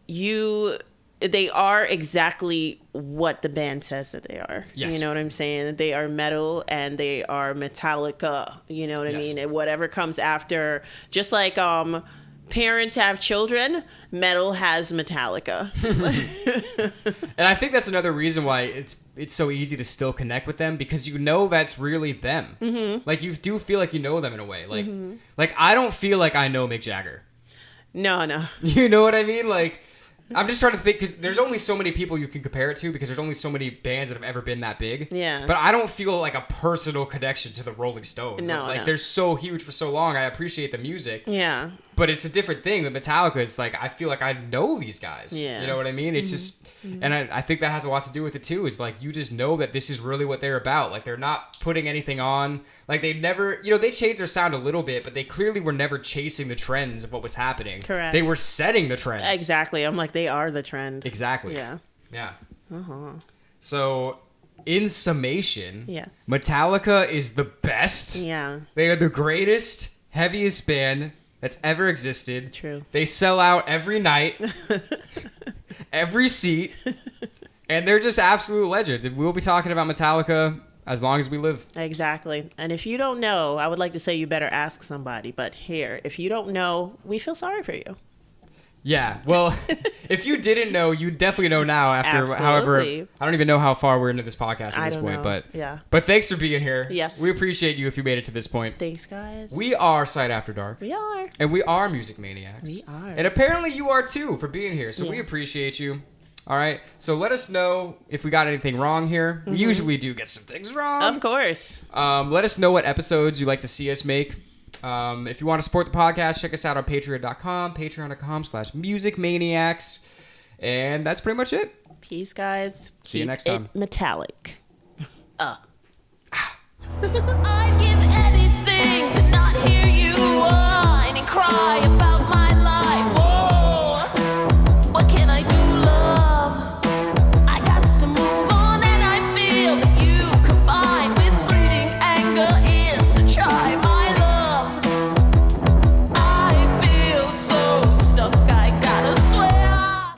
they are exactly what the band says that they are. Yes. You know what I'm saying? They are metal and they are Metallica. You know what I mean? And whatever comes after, just like parents have children, metal has Metallica. And I think that's another reason why it's so easy to still connect with them, because that's really them. Mm-hmm. Like, you do feel like you know them in a way. Like, like I don't feel like I know Mick Jagger. No. You know what I mean? Like, I'm just trying to think, because there's only so many people you can compare it to, because there's only so many bands that have ever been that big. Yeah. But I don't feel like a personal connection to the Rolling Stones. No. They're so huge for so long. I appreciate the music. Yeah. But it's a different thing. With Metallica, it's like, I feel like I know these guys. Yeah. You know what I mean? It's just, and I think that has a lot to do with it too, is like, you just know that this is really what they're about. Like, they're not putting anything on. Like, they never, they changed their sound a little bit, but they clearly were never chasing the trends of what was happening. Correct. They were setting the trends. Exactly. I'm like, they are the trend. Exactly. Yeah. Yeah. Uh-huh. So, in summation, yes, Metallica is the best. Yeah. They are the greatest, heaviest band that's ever existed. True. They sell out every night, every seat, and they're just absolute legends. And we'll be talking about Metallica as long as we live. Exactly. And if you don't know, I would like to say you better ask somebody. But here, if you don't know, we feel sorry for you. Yeah. Well, if you didn't know, you definitely know now after Absolutely. however, I don't even know how far we're into this podcast at this point, know. but yeah. But thanks for being here. Yes. We appreciate you if you made it to this point. Thanks, guys. We are Sight After Dark. We are. And we are Music Maniacs. We are. And apparently you are too for being here. So we appreciate you. All right. So let us know if we got anything wrong here. We usually do get some things wrong. Of course. Let us know what episodes you'd like to see us make. If you want to support the podcast, check us out on patreon.com/musicmaniacs. And that's pretty much it. Peace, guys. See you next time. Metallic. I'd give anything to not hear you whine and cry about